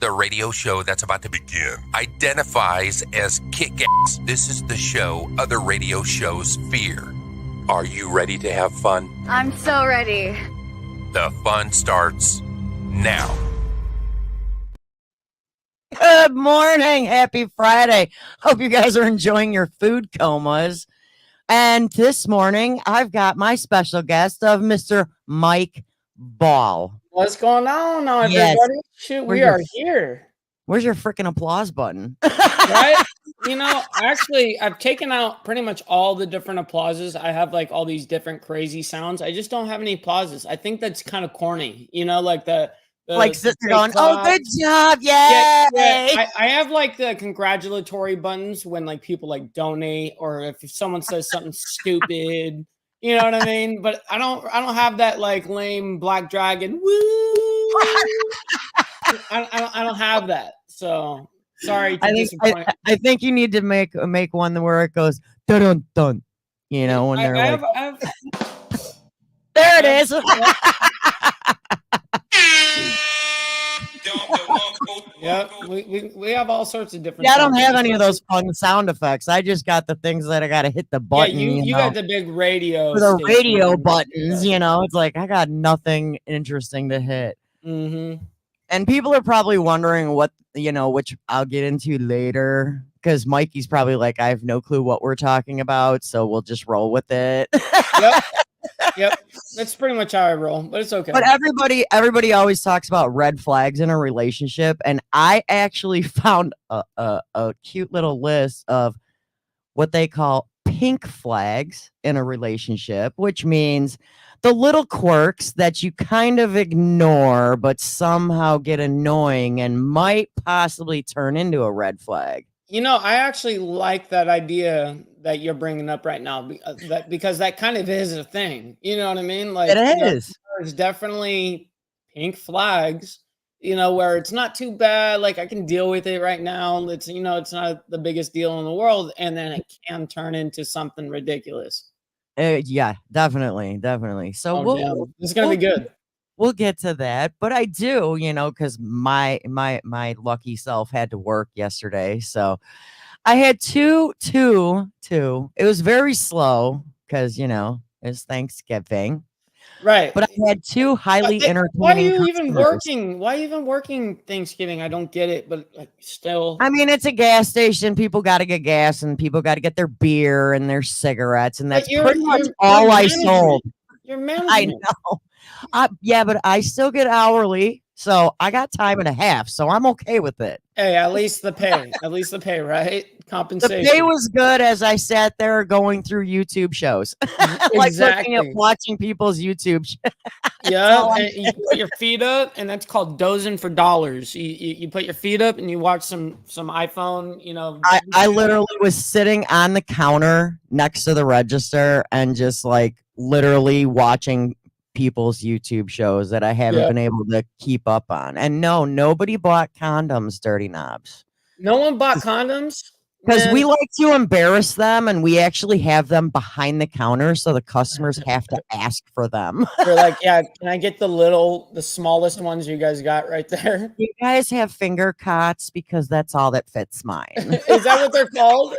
The radio show that's about to begin identifies as kick-ass. This is the show other radio shows fear. Are you ready to have fun? I'm so ready. The fun starts now. Good morning. Happy Friday. Hope you guys are enjoying your food comas. And this morning, I've got my special guest of Mr. Mike Ball. What's going on now, everybody? Yes. Shoot, we are here. Where's your freaking applause button? Right? You know, actually, I've taken out pretty much all the different applauses. I have like all these different crazy sounds. I just don't have any applauses. I think that's kind of corny, you know, like the like sister going, TikTok. oh, good job. Yay. Yeah. I have like the congratulatory buttons when like people like donate or if someone says something stupid. You know what I mean? But I don't have that like lame black dragon. Woo! I don't have that. So sorry to disappoint. I think you need to make one where it goes dun dun dun. You know, when they're there it is. Yeah, we have all sorts of different. Yeah, I don't have any of those fun sound effects. I just got the things that I got to hit the button. Yeah, you got the big radio. For the radio buttons, you know, it's like I got nothing interesting to hit. Mm-hmm. And people are probably wondering what, you know, which I'll get into later because Mikey's probably like, I have no clue what we're talking about, so we'll just roll with it. Yep, that's pretty much how I roll, but it's okay. But everybody always talks about red flags in a relationship, and I actually found a cute little list of what they call pink flags in a relationship, which means the little quirks that you kind of ignore, but somehow get annoying and might possibly turn into a red flag. You know, I actually like that idea that you're bringing up right now because that kind of is a thing. You know what I mean? Like it is. There's definitely pink flags, you know, where it's not too bad. Like I can deal with it right now. It's, you know, it's not the biggest deal in the world. And then it can turn into something ridiculous. Yeah, definitely. So it's going to be good. We'll get to that, but I do, you know, because my lucky self had to work yesterday, so I had two. It was very slow because you know it's Thanksgiving, right? But I had two highly entertaining. Why are you even working? Why are you even working Thanksgiving? I don't get it, but like, still. I mean, it's a gas station. People got to get gas, and people got to get their beer and their cigarettes, and that's pretty much all I sold. Your management. I know. Yeah, but I still get hourly, so I got time and a half, so I'm okay with it. Hey, at least the pay, right? Compensation. The pay was good as I sat there going through YouTube shows, like looking at watching people's YouTube. Yeah, and you put your feet up, and that's called dozing for dollars. You put your feet up and you watch some iPhone. You know, I literally was sitting on the counter next to the register and just like literally watching people's YouTube shows that I haven't been able to keep up on. And no, nobody bought condoms, Dirty Knobs. No one bought condoms? Because we like to embarrass them and we actually have them behind the counter so the customers have to ask for them. They're like, yeah, can I get the smallest ones you guys got right there? You guys have finger cots because that's all that fits mine. Is that what they're called?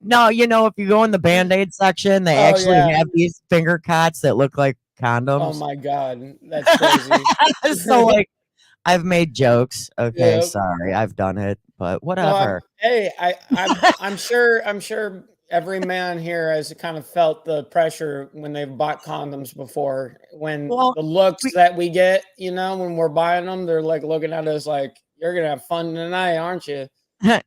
No, you know, if you go in the Band-Aid section, they actually have these finger cots that look like condoms. Oh my God, that's crazy. So like, I've made jokes. Okay, sorry, I've done it, but whatever. Hey, I'm sure every man here has kind of felt the pressure when they've bought condoms before. When the looks that we get, you know, when we're buying them, they're like looking at us like, "You're gonna have fun tonight, aren't you?"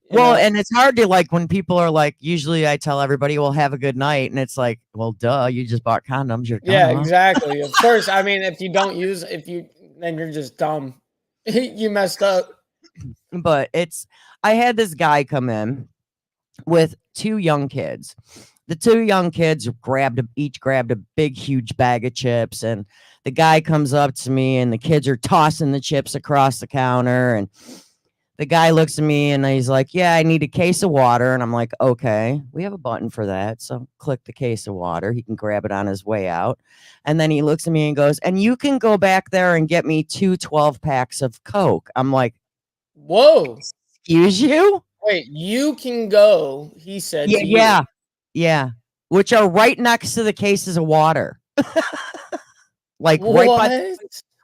Well, and it's hard to like when people are like, usually I tell everybody, well, have a good night. And it's like, well, duh, you just bought condoms. You're dumb. Yeah, exactly. Of course. I mean, if you don't use, then you're just dumb. You messed up. But I had this guy come in with two young kids. The two young kids each grabbed a big, huge bag of chips. And the guy comes up to me and the kids are tossing the chips across the counter. And the guy looks at me and he's like, yeah, I need a case of water. And I'm like, okay, we have a button for that. So click the case of water. He can grab it on his way out. And then he looks at me and goes, and you can go back there and get me 2 12-packs of Coke. I'm like, whoa. Excuse you? Wait, you can go, he said. Yeah. Which are right next to the cases of water. Like what?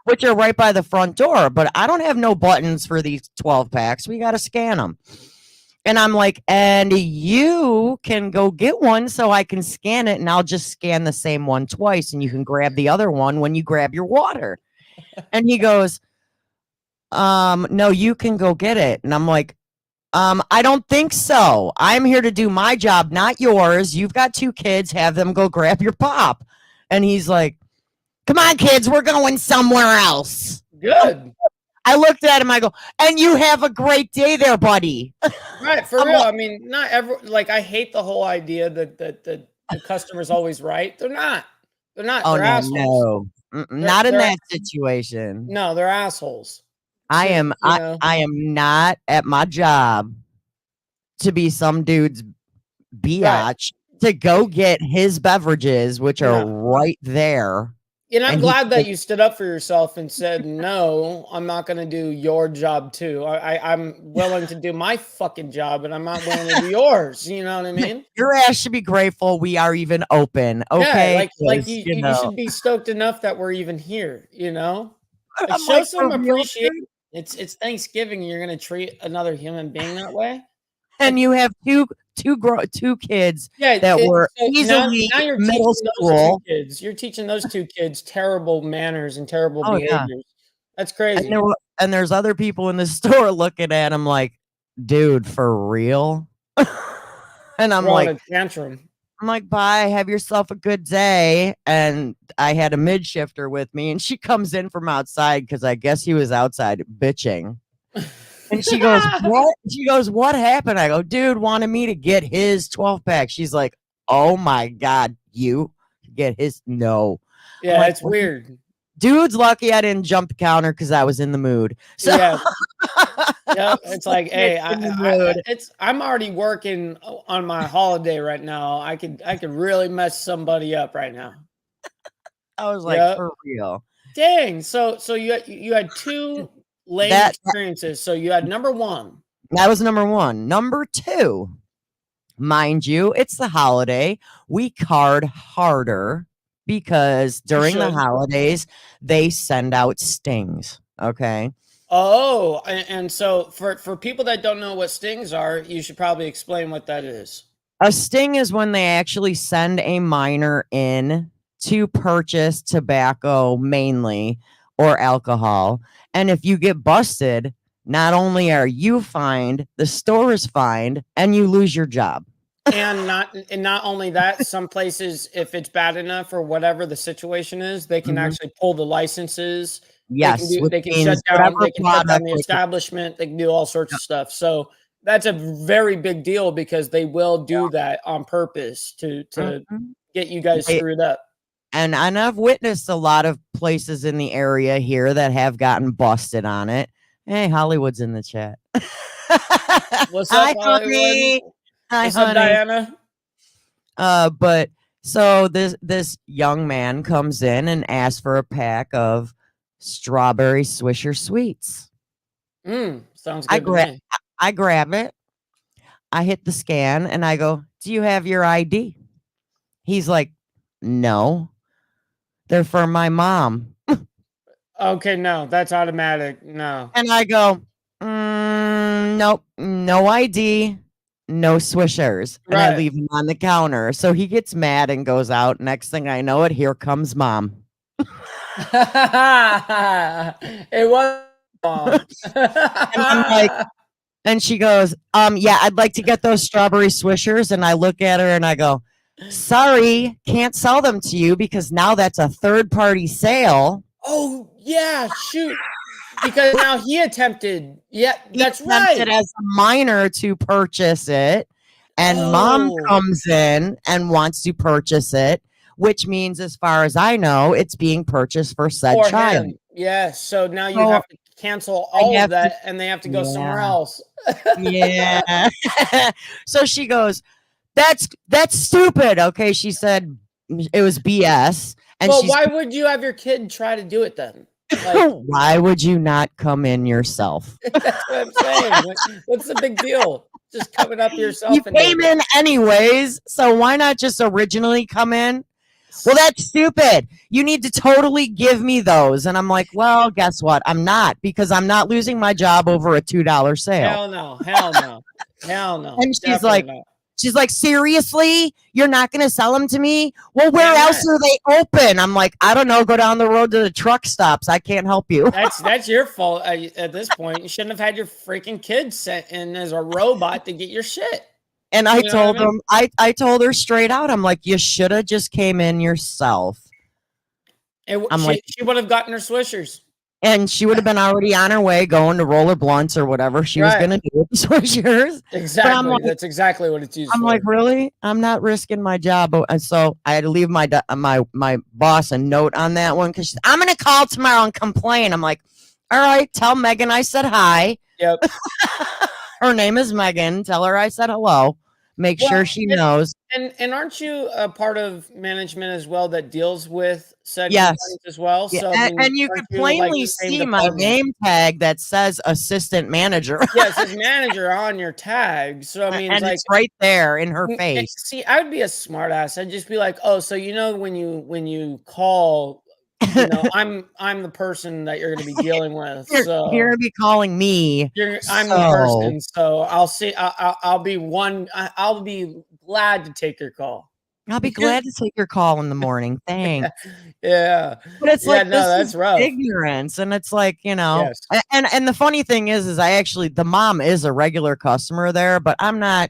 Which are right by the front door, but I don't have no buttons for these 12 packs. We got to scan them. And I'm like, and you can go get one so I can scan it, and I'll just scan the same one twice, and you can grab the other one when you grab your water. And he goes, no, you can go get it. And I'm like, I don't think so. I'm here to do my job, not yours. You've got 2 kids, have them go grab your pop. And he's like, come on, kids, we're going somewhere else. Good. I looked at him, I go, and you have a great day there, buddy. Right, for real. I mean, not ever, like, I hate the whole idea that the customer's always right. They're not. They're not. Oh, they're assholes. No. Not in that situation. No, they're assholes. I am not at my job to be some dude's biatch to go get his beverages, which are right there. And I'm glad that you stood up for yourself and said, no, I'm not going to do your job too. I'm willing to do my fucking job, but I'm not willing to do yours. You know what I mean? Your ass should be grateful we are even open. Okay. Yeah, like you should be stoked enough that we're even here, you know? Like, show some appreciation. It's Thanksgiving. You're going to treat another human being that way. And you have two kids that were easily now you're middle school. You're teaching those 2 kids terrible manners and terrible behaviors. Yeah. That's crazy. And there's other people in the store looking at him like, dude, for real? And I'm like, tantrum. I'm like, bye, have yourself a good day. And I had a mid-shifter with me, and she comes in from outside because I guess he was outside bitching. And she goes, what? She goes, what happened? I go, dude wanted me to get his 12-pack. She's like, oh my God, you get his? No. Yeah, like, it's weird. Dude's lucky I didn't jump the counter because I was in the mood. So yeah, it's like, hey, I'm already working on my holiday right now. I could really mess somebody up right now. I was like, for real. Dang. So you had 2 lame experiences. So you had number 1. That was number 1. Number 2, mind you, it's the holiday. We card harder because during the holidays they send out stings. Okay. Oh, and so for people that don't know what stings are, you should probably explain what that is. A sting is when they actually send a minor in to purchase tobacco mainly or alcohol. And if you get busted, not only are you fined, the store is fined, and you lose your job. And not only that, some places, if it's bad enough or whatever the situation is, they can actually pull the licenses. Yes, they can shut down the establishment. They can do all sorts of stuff. So that's a very big deal because they will do that on purpose to get you guys screwed up. And I've witnessed a lot of places in the area here that have gotten busted on it. Hey, Hollywood's in the chat. What's up, Hollywood? Hi, what's up, Diana? But so this young man comes in and asks for a pack of strawberry Swisher Sweets. Sounds good. I grab it. I hit the scan and I go, do you have your ID? He's like, no. They're for my mom. Okay, no, that's automatic. No. And I go, nope, no ID, no Swishers. And I leave him on the counter. So he gets mad and goes out. Next thing I know it, here comes mom. It was mom. And I'm like, and she goes, yeah, I'd like to get those strawberry Swishers. And I look at her and I go, sorry, can't sell them to you because now that's a third-party sale. Oh, yeah, shoot. Because now he attempted. Yeah, that's right. As a minor to purchase it. And mom comes in and wants to purchase it, which means, as far as I know, it's being purchased for said child. Yeah, so now you have to cancel all of that, and they have to go somewhere else. Yeah. So she goes, that's stupid. Okay, she said it was BS. And well, why would you have your kid try to do it then? Like, why would you not come in yourself? That's what I'm saying. What's the big deal? Just coming up yourself. You came in anyways, so why not just originally come in? Well, that's stupid. You need to totally give me those. And I'm like, well, guess what? I'm not, because I'm not losing my job over a $2 sale. Hell no. Hell no. Hell no. And she's like, seriously? You're not going to sell them to me? Well, where else are they open? I'm like, I don't know. Go down the road to the truck stops. I can't help you. That's your fault at this point. You shouldn't have had your freaking kid sent in as a robot to get your shit. And I told him, I told her straight out, I'm like, you should have just came in yourself. She would have gotten her swishers. And she would have been already on her way going to roller blunts or whatever she was going to do with the swishers. Exactly. Like, that's exactly what it's used for. I'm like, really? I'm not risking my job. And so I had to leave my boss a note on that one, because I'm going to call tomorrow and complain. I'm like, all right, tell Megan I said hi. Yep. Her name is Megan. Tell her I said hello. Make sure she knows. And aren't you a part of management as well that deals with said complaints as well? Yeah. So and you can plainly see my name tag that says assistant manager. Yes, it's manager on your tag. So I mean, and it's right there in her face. See, I would be a smart ass. I'd just be like, oh, so when you call, I'm the person that you're going to be dealing with. You're going to be calling me. I'm the person. So I'll see. I'll be glad to take your call. I'll be glad to take your call in the morning. Thanks. Yeah. But it's like, no, this that's rough. Ignorance. And it's like, yes. And the funny thing is I actually, the mom is a regular customer there, but I'm not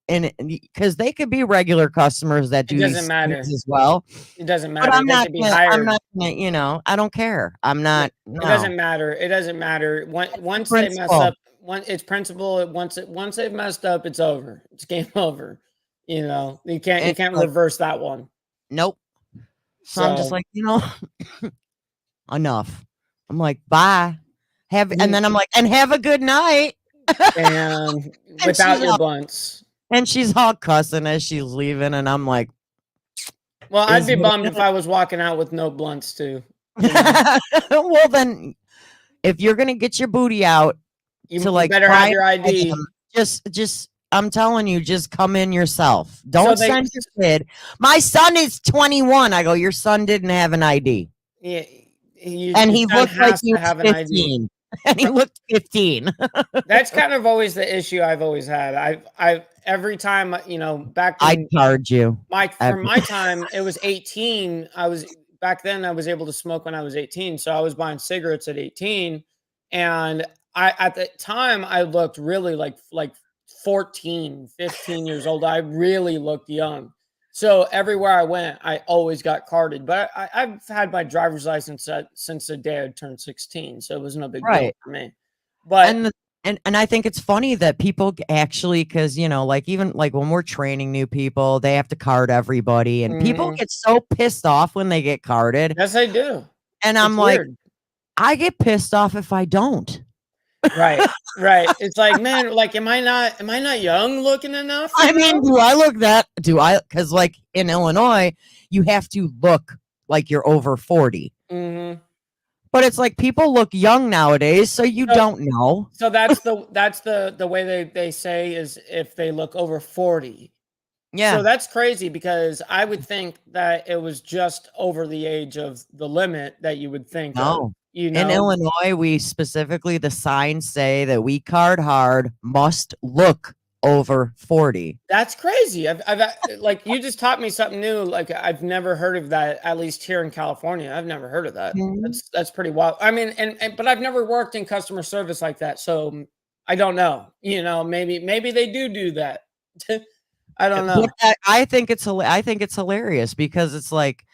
because they could be regular customers that do these things as well. It doesn't matter. But I'm not gonna, I don't care. I'm not. It doesn't matter. It doesn't matter. Once they mess up, it's principle. Once they've messed up, it's over. It's game over. You can't reverse that one. Nope. So I'm just like, enough. I'm like, bye. And then I'm like, and have a good night. And without your blunts. And she's all cussing as she's leaving, and I'm like, well, I'd be bummed if I was walking out with no blunts too. Well, then, if you're gonna get your booty out, you better have your ID. Just, I'm telling you, just come in yourself. Don't send your kid. My son is 21. I go, your son didn't have an ID. Yeah, and he looked like he was 15. And he looked 15. That's kind of always the issue I've always had. I've every time, back then, I'd charge you. For my time, it was 18. Back then I was able to smoke when I was 18. So I was buying cigarettes at 18. And at the time I looked really like 14, 15 years old. I really looked young. So everywhere I went, I always got carded. But I've had my driver's license since the day I turned 16. So it was no big deal for me. But and I think it's funny that people actually, because even when we're training new people, they have to card everybody, and people get so pissed off when they get carded. Yes, they do. And I'm like, I get pissed off if I don't. Right. It's like, man, am I not young looking enough? I mean, because in Illinois, you have to look like you're over 40. Mm-hmm. But it's like people look young nowadays, so you don't know. So that's the way they say is if they look over 40. Yeah. So that's crazy, because I would think that it was just over the age of the limit that you would think. No. In Illinois, we specifically, the signs say that we card hard must look over 40. That's crazy. I've you just taught me something new. Like, I've never heard of that, at least here in California. I've never heard of that. Mm-hmm. That's pretty wild. I mean, but I've never worked in customer service like that. So I don't know, maybe they do that. I don't know. I think it's hilarious, because it's like,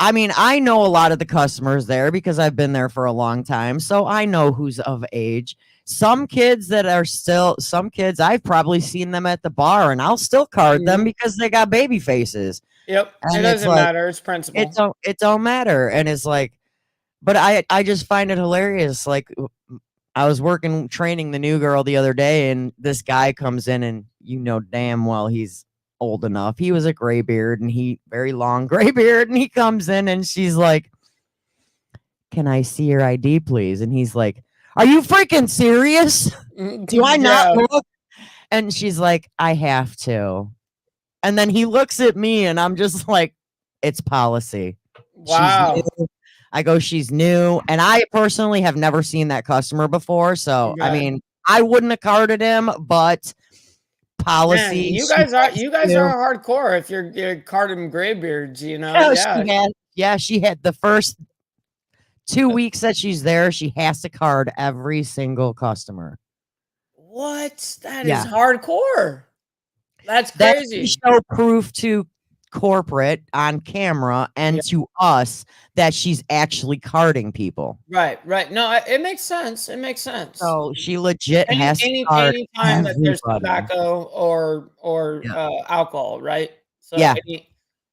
I mean, I know a lot of the customers there because I've been there for a long time. So I know who's of age. Some kids, I've probably seen them at the bar, and I'll still card them because they got baby faces. Yep. And it doesn't matter. It's principle. It don't matter. And it's like, But I just find it hilarious. Like I was training the new girl the other day, and this guy comes in, and you know damn well he's old enough. He was a gray beard, and very long gray beard, and he comes in, and she's like, "Can I see your ID, please?" And he's like, "Are you freaking serious? Do I not look?" And she's like, "I have to." And then he looks at me, and I'm just like, "It's policy." Wow. I go, "She's new." And I personally have never seen that customer before. So, I mean, I wouldn't have carded him, but policy. Man, you guys are hardcore if you're carding graybeards, you know? She had the first 2 weeks that she's there, she has to card every single customer. What? That is hardcore. That's crazy. That's to show proof to corporate on camera and to us that she's actually carding people. Right. No, it makes sense. So she legit has to card anytime that there's tobacco or alcohol, right? So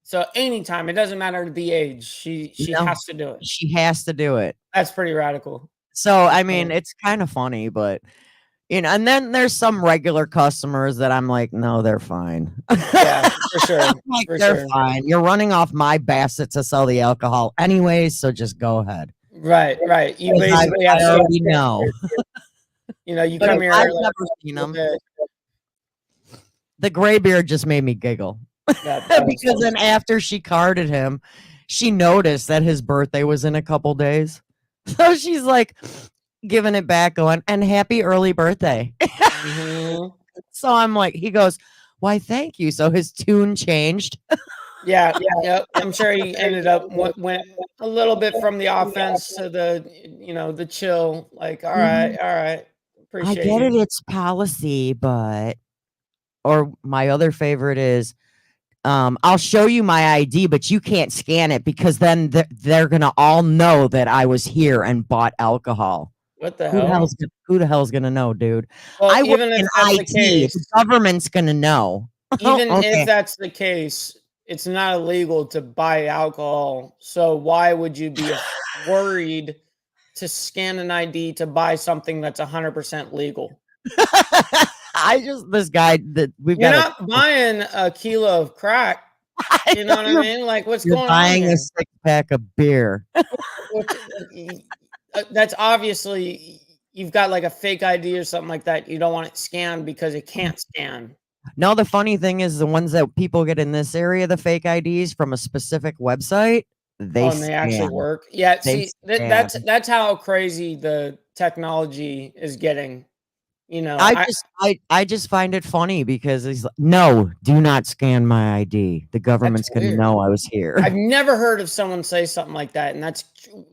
so anytime, it doesn't matter the age, she has to do it. She has to do it. That's pretty radical. So I mean, it's kind of funny, but you know, and then there's some regular customers that I'm like, no, they're fine. Yeah, for sure. They're fine. You're running off my basket to sell the alcohol anyways, so just go ahead. Right. You basically I already know. You know, you come here. I've never seen them. The gray beard just made me giggle. Because then after she carded him, she noticed that his birthday was in a couple days. So she's like, giving it back going, "And happy early birthday." So I'm like, he goes, "Why, thank you." So his tune changed. Yeah. I'm sure he ended up went a little bit from the offense to the chill, like, all right. Appreciate I get it, it's policy, but or my other favorite is I'll show you my ID, but you can't scan it because then they're gonna all know that I was here and bought alcohol. What the hell? Who the hell's gonna know, dude? Well, I work even if in that's IT. the case, the government's gonna know. Even if that's the case, it's not illegal to buy alcohol. So why would you be worried to scan an ID to buy something that's 100% legal? This guy that You're not buying a kilo of crack. You know what I mean? Like, what's going on? Buying a 6-pack of beer. That's obviously you've got like a fake ID or something like that. You don't want it scanned because it can't scan. No, the funny thing is the ones that people get in this area, the fake IDs from a specific website, they actually work. Yeah, see, that's how crazy the technology is getting. You know, I just find it funny because he's like, "No, do not scan my ID. The government's going to know I was here." I've never heard of someone say something like that. And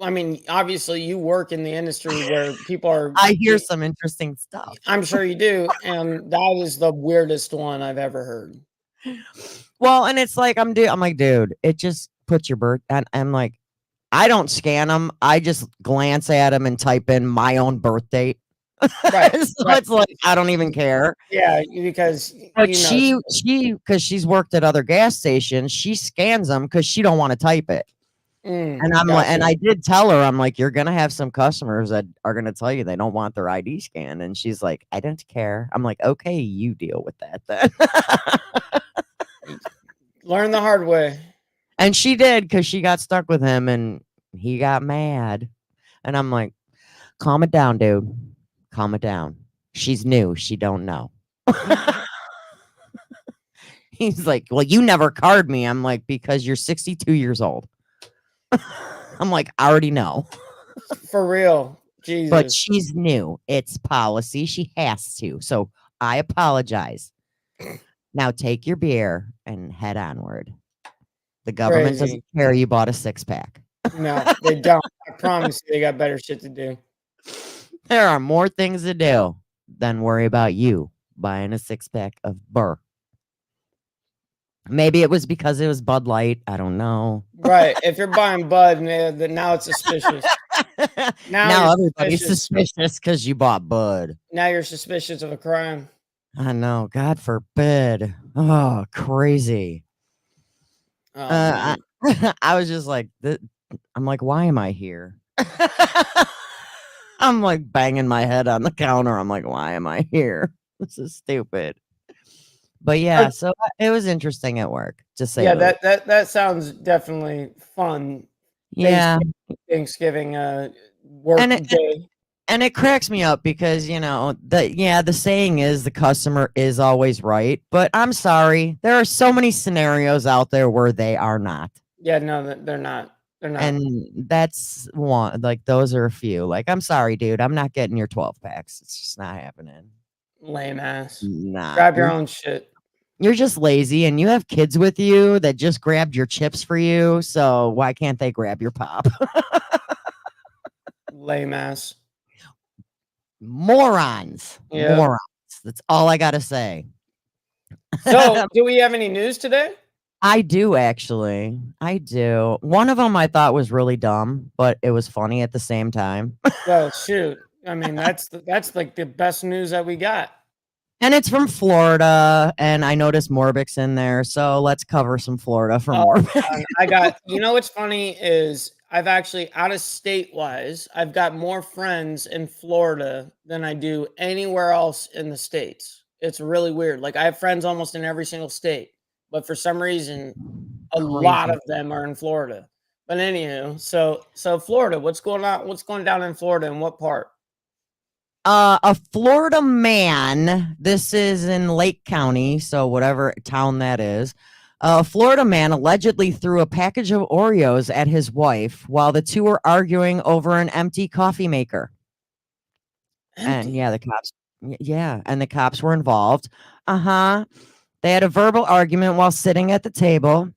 I mean, obviously you work in the industry where people are. I hear some interesting stuff. I'm sure you do. And that is the weirdest one I've ever heard. Well, and it's like, I'm like, dude, it just puts your birth. And I'm like, I don't scan them. I just glance at them and type in my own birth date. Right. It's like, I don't even care. Yeah, because because she's worked at other gas stations, she scans them because she don't want to type it. And I'm like, and I did tell her, I'm like, you're gonna have some customers that are gonna tell you they don't want their ID scanned, and she's like, I don't care. I'm like, okay, you deal with that then. Learn the hard way. And she did, because she got stuck with him and he got mad. And I'm like, calm it down, dude. Calm it down. She's new. She don't know. He's like, well, you never card me. I'm like, because you're 62 years old. I'm like, I already know. For real. Jesus. But she's new. It's policy. She has to. So I apologize. Now take your beer and head onward. The government doesn't care you bought a 6-pack. No, they don't. I promise you, they got better shit to do. There are more things to do than worry about you buying a 6-pack of Burr. Maybe it was because it was Bud Light. I don't know. Right. If you're buying Bud, then now it's suspicious. Now everybody's suspicious because you bought Bud. Now you're suspicious of a crime. I know. God forbid. Oh, crazy. I was just like, I'm like, why am I here? I'm like banging my head on the counter. I'm like, why am I here? This is stupid. But yeah, so it was interesting at work. Just say that sounds definitely fun. Yeah, Thanksgiving work day. And it cracks me up because, the saying is the customer is always right. But I'm sorry, there are so many scenarios out there where they are not. Yeah, no, they're not. They're not. And that's one, like, those are a few. Like, I'm sorry, dude, I'm not getting your 12 packs. It's just not happening. Lame ass. Nah. Grab your own shit. You're just lazy and you have kids with you that just grabbed your chips for you. So why can't they grab your pop? Lame ass. Morons. Yeah. Morons. That's all I got to say. So, do we have any news today? I do, actually. I do. One of them I thought was really dumb, but it was funny at the same time. Well, shoot. I mean, that's like the best news that we got. And it's from Florida, and I noticed Morbix in there, so let's cover some Florida for Morbix. I got, what's funny is I've actually, out of state-wise, I've got more friends in Florida than I do anywhere else in the States. It's really weird. Like, I have friends almost in every single state, but for some reason, a lot of them are in Florida. But anywho, so Florida, what's going on? What's going down in Florida and what part? A Florida man, this is in Lake County, so whatever town that is. A Florida man allegedly threw a package of Oreos at his wife while the two were arguing over an empty coffee maker. And yeah, the cops were involved. They had a verbal argument while sitting at the table.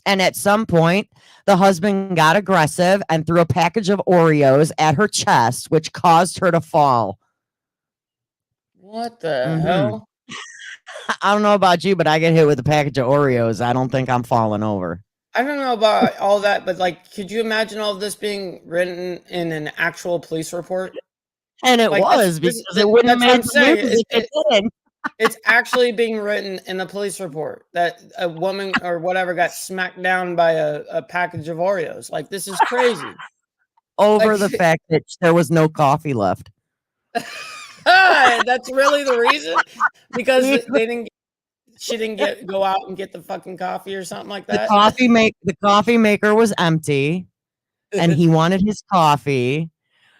And at some point, the husband got aggressive and threw a package of Oreos at her chest, which caused her to fall. What the hell? I don't know about you, but I get hit with a package of Oreos. I don't think I'm falling over. I don't know about all that, but like, could you imagine all of this being written in an actual police report? And it was, because it wouldn't have made the news. It's actually being written in a police report that a woman or whatever got smacked down by a package of Oreos. Like, this is crazy. Over the fact that there was no coffee left. That's really the reason? Because she didn't go out and get the fucking coffee or something like that? The coffee maker was empty and he wanted his coffee.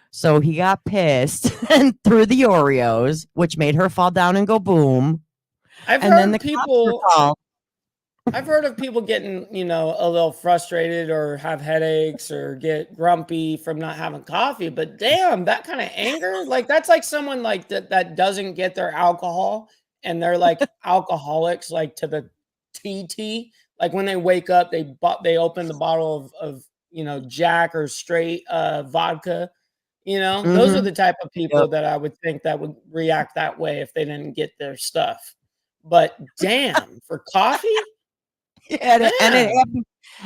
So he got pissed and threw the Oreos, which made her fall down and go boom. I've heard of people getting, a little frustrated or have headaches or get grumpy from not having coffee. But damn, that kind of anger, like that's like someone like that doesn't get their alcohol and they're like alcoholics, like to the TT. Like when they wake up, they open the bottle of Jack or straight vodka. Those are the type of people that I would think that would react that way if they didn't get their stuff. But damn, for coffee? Yeah,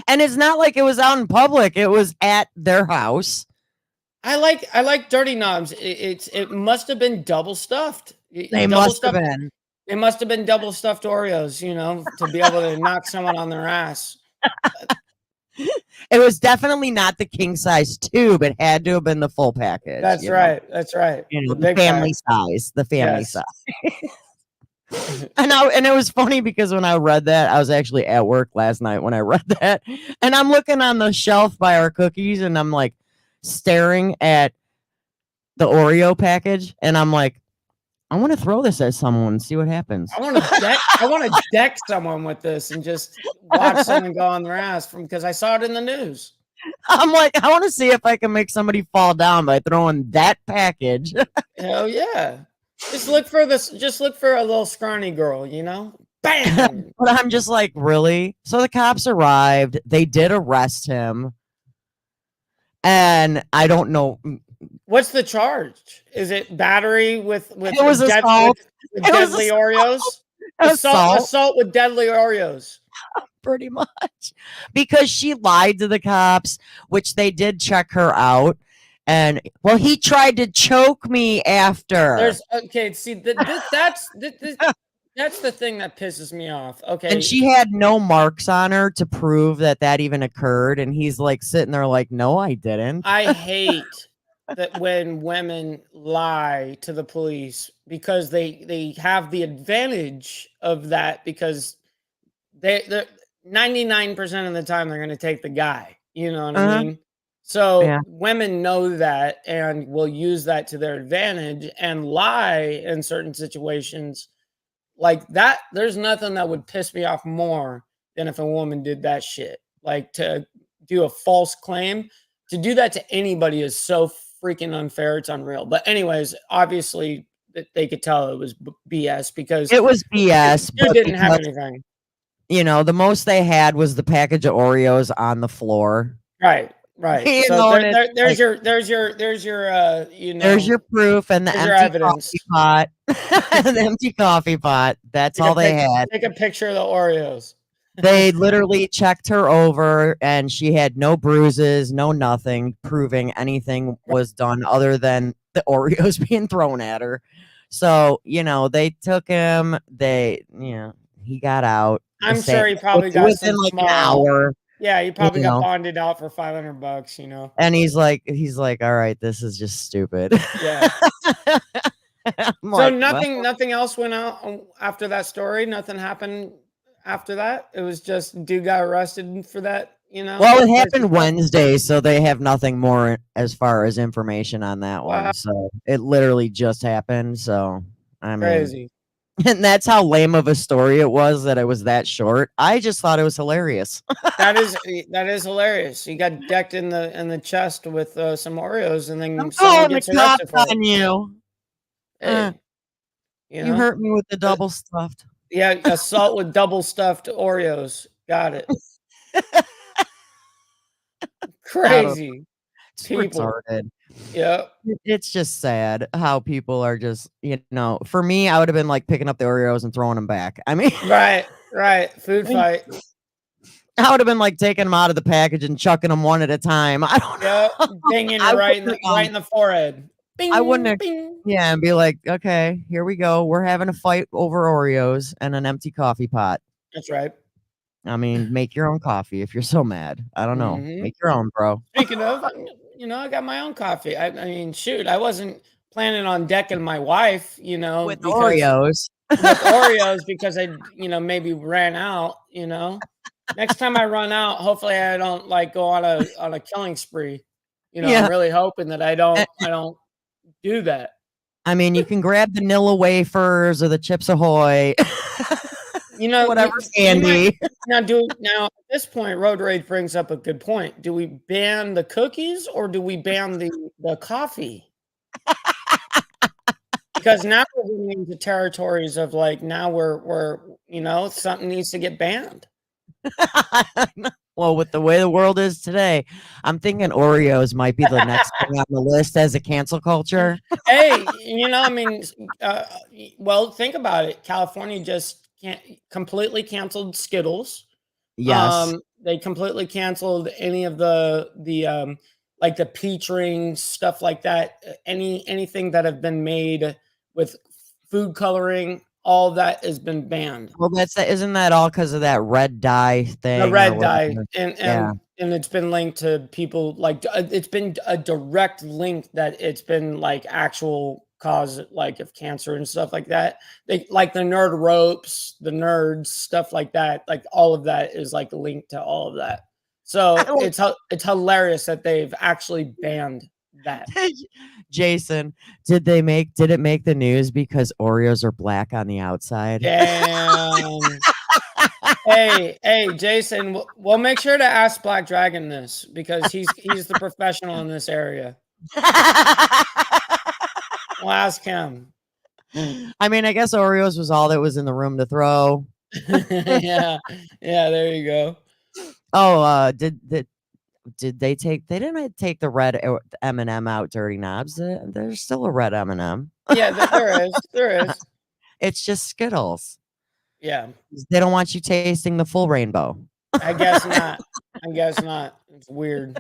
and it's not like it was out in public. It was at their house. I like Dirty Knobs. It must have been double stuffed. They must have been. It must have been double stuffed Oreos, to be able to knock someone on their ass. It was definitely not the king size tube. It had to have been the full package. That's right. That's right. The family size. The family size. And it was funny because when I read that, I was actually at work last night when I read that, and I'm looking on the shelf by our cookies, and I'm like staring at the Oreo package, and I'm like, I want to throw this at someone and see what happens. I want to deck someone with this and just watch someone go on their ass because I saw it in the news. I'm like, I want to see if I can make somebody fall down by throwing that package. Hell yeah. Just look for a little scrawny girl, Bam! But I'm just like, really? So the cops arrived. They did arrest him. And I don't know. What's the charge? Is it battery with it was assault. With deadly Oreos? Assault with deadly Oreos. Pretty much. Because she lied to the cops, which they did check her out. And he tried to choke me after. See, that's That's the thing that pisses me off. Okay. And she had no marks on her to prove that even occurred. And he's like sitting there like, no, I didn't. I hate that when women lie to the police because they have the advantage of that because they're 99% of the time they're going to take the guy. You know what I mean? So women know that and will use that to their advantage and lie in certain situations like that. There's nothing that would piss me off more than if a woman did that shit. Like to do a false claim, to do that to anybody is so freaking unfair. It's unreal. But anyways, obviously they could tell it was BS because it was BS. You didn't have anything. You know, the most they had was the package of Oreos on the floor. Right. Right. So there's your you know, there's your proof and the empty coffee pot. The empty coffee pot. That's all they had. Take a picture of the Oreos. They literally checked her over and she had no bruises, no nothing, proving anything was done other than the Oreos being thrown at her. So, you know, they took him, he got out. I'm sure he probably got within like an hour. Yeah, he probably got bonded out for $500, you know. And he's like, all right, this is just stupid. Yeah. So nothing else went out after that story. Nothing happened after that. It was just dude got arrested for that, you know. Well, it happened Wednesday, so they have nothing more as far as information on that one. So it literally just happened. So I mean, crazy. And that's how lame of a story it was that it was that short. I just thought it was hilarious. that is hilarious. He got decked in the chest with some Oreos, and then someone gets arrested for it. You. Hey, you hurt me with the double stuffed. Yeah, assault with double stuffed Oreos. Got it. Crazy. It's retarded. Yeah. It's just sad how people are just, you know, for me, I would have been like picking up the Oreos and throwing them back. I mean, right. Food fight. I would have been like taking them out of the package and chucking them one at a time. I don't know. Banging it right in the forehead. Bing, I wouldn't bing. Yeah, and be like, okay, here we go. We're having a fight over Oreos and an empty coffee pot. That's right. I mean, make your own coffee if you're so mad. I don't know. Make your own, bro. Speaking of, you know, I got my own coffee. I mean, shoot, I wasn't planning on decking my wife, you know, with Oreos. With Oreos because I, you know, maybe ran out, you know. Next time I run out, hopefully I don't like go on a killing spree. You know, I'm really hoping that I don't do that. I mean, you can grab the Nilla wafers or the Chips Ahoy. You know, whatever candy. Now at this point, Road Rage brings up a good point. Do we ban the cookies or do we ban the coffee? Because now we're getting into territories of like now we're you know, something needs to get banned. Well, with the way the world is today, I'm thinking Oreos might be the next thing on the list as a cancel culture. Hey, you know, I mean, well, think about it. California just completely canceled Skittles. Yes. They completely canceled any of the like the peach rings, stuff like that. Anything that have been made with food coloring. All that has been banned. Well, isn't that all because of that red dye thing? The red dye, and it's been linked to people like it's been a direct link that it's been like actual cause like of cancer and stuff like that. They like the nerd ropes, the nerds, stuff like that. Like all of that is like linked to all of that. So it's hilarious that they've actually banned that. Jason, did it make the news because Oreos are black on the outside? Damn. hey, Jason, we'll make sure to ask Black Dragon this because he's the professional in this area. We'll ask him. I mean, I guess Oreos was all that was in the room to throw. yeah, there you go. Oh, did they didn't take the red M&M out, Dirty Knobs. There's still a red M&M. Yeah, there is. It's just Skittles. Yeah. They don't want you tasting the full rainbow. I guess not. It's weird.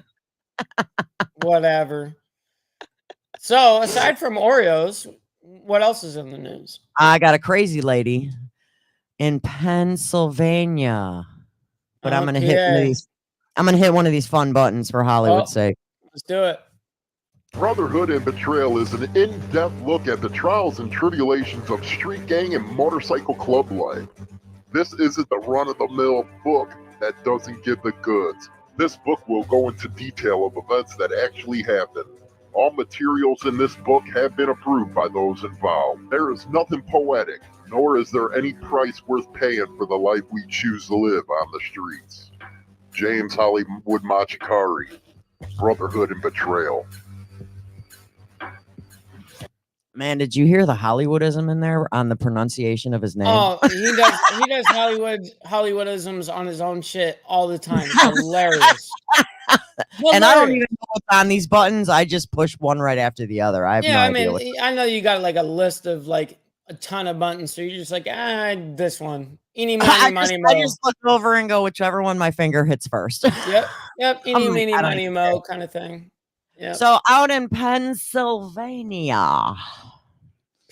Whatever. So aside from Oreos, what else is in the news? I got a crazy lady. in Pennsylvania. But I'm gonna Okay. hit one of these. I'm gonna hit one of these fun buttons for Hollywood's sake. Let's do it. Brotherhood and Betrayal is an in-depth look at the trials and tribulations of street gang and motorcycle club life. This isn't the run-of-the-mill book that doesn't give the goods. This book will go into detail of events that actually happened. All materials in this book have been approved by those involved. There is nothing poetic, nor is there any price worth paying for the life we choose to live on the streets. James Hollywood Machikari, Brotherhood and Betrayal. Man, did you hear the Hollywoodism in there on the pronunciation of his name? Oh, he does Hollywoodisms on his own shit all the time. Hilarious. And I don't even know what's on these buttons. I just push one right after the other. I have no idea. I know you got like a list of like a ton of buttons, so you're just like, this one. Eeny, miny, miny, mo. I just look over and go whichever one my finger hits first. Yep. Eeny, meeny, miny, mo kind of thing. Yeah. So out in Pennsylvania, PA,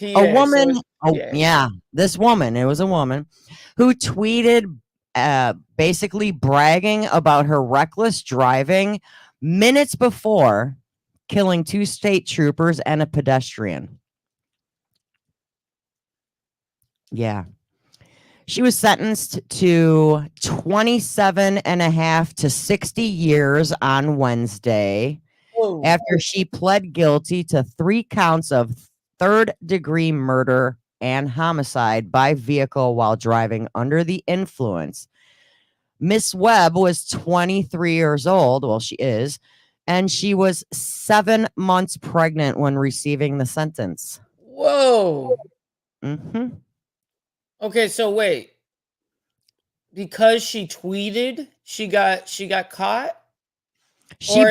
a woman, so this woman, it was a woman who tweeted basically bragging about her reckless driving minutes before killing 2 state troopers and a pedestrian. Yeah. She was sentenced to 27.5 to 60 years on Wednesday after she pled guilty to 3 counts of third-degree murder and homicide by vehicle while driving under the influence. Miss Webb was 23 years old. Well, she is. And she was 7 months pregnant when receiving the sentence. Whoa. Mm-hmm. Okay, so wait. Because she tweeted, she got caught? She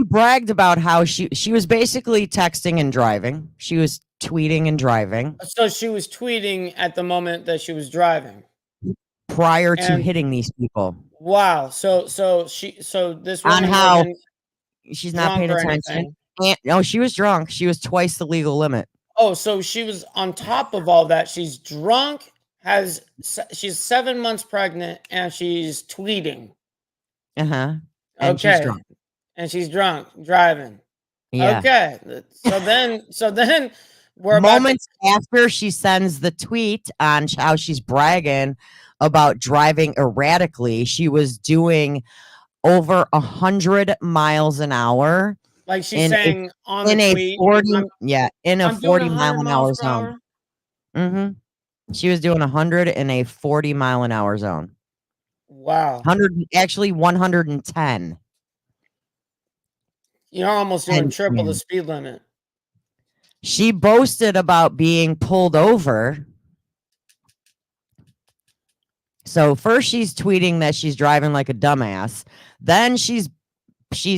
bragged about how she was basically texting and driving. She was tweeting and driving. So she was tweeting at the moment that she was driving. Prior to hitting these people. Wow. So this on how she's not paying attention. No, she was drunk. She was twice the legal limit. Oh, so she was on top of all that. She's drunk, she's 7 months pregnant, and she's tweeting. And okay. She's drunk. And she's drunk, driving. Yeah. Okay. So then we're moments after she sends the tweet on how she's bragging about driving erratically, she was doing over 100 miles an hour. Like she's saying in a 40 mile an hour zone. Mm-hmm. She was doing 100 in a 40 mile an hour zone. Wow. 110. You're almost doing triple the speed limit. She boasted about being pulled over. So first she's tweeting that she's driving like a dumbass. Then she's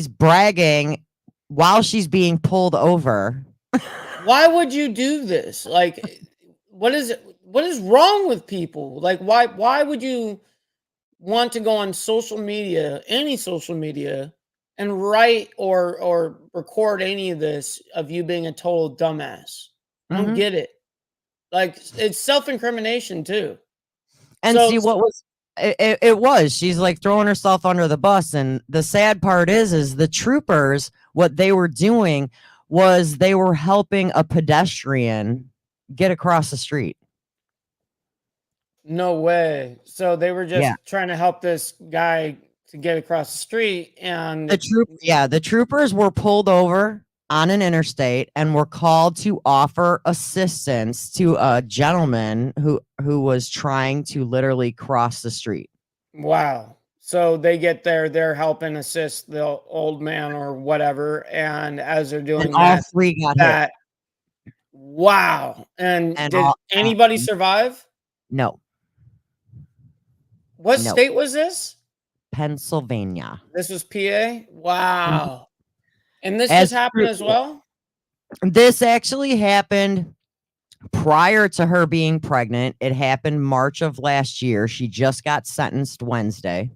bragging while she's being pulled over. Why would you do this? Like, what is wrong with people? Like, why would you want to go on social media, any social media, and write or record any of this of you being a total dumbass? I don't get it. Like, it's self-incrimination too. And see what was it was. She's like throwing herself under the bus. And the sad part is the troopers, what they were doing was they were helping a pedestrian get across the street. No way. So they were just trying to help this guy to get across the street, and the troopers were pulled over on an interstate and were called to offer assistance to a gentleman who was trying to literally cross the street. Wow. So they get there, they're helping assist the old man or whatever, and as they're doing all 3 got hit. Wow. And did anybody survive? No. What state was this? Pennsylvania. This was PA? Wow. And this just happened as well? This actually happened prior to her being pregnant. It happened March of last year. She just got sentenced Wednesday.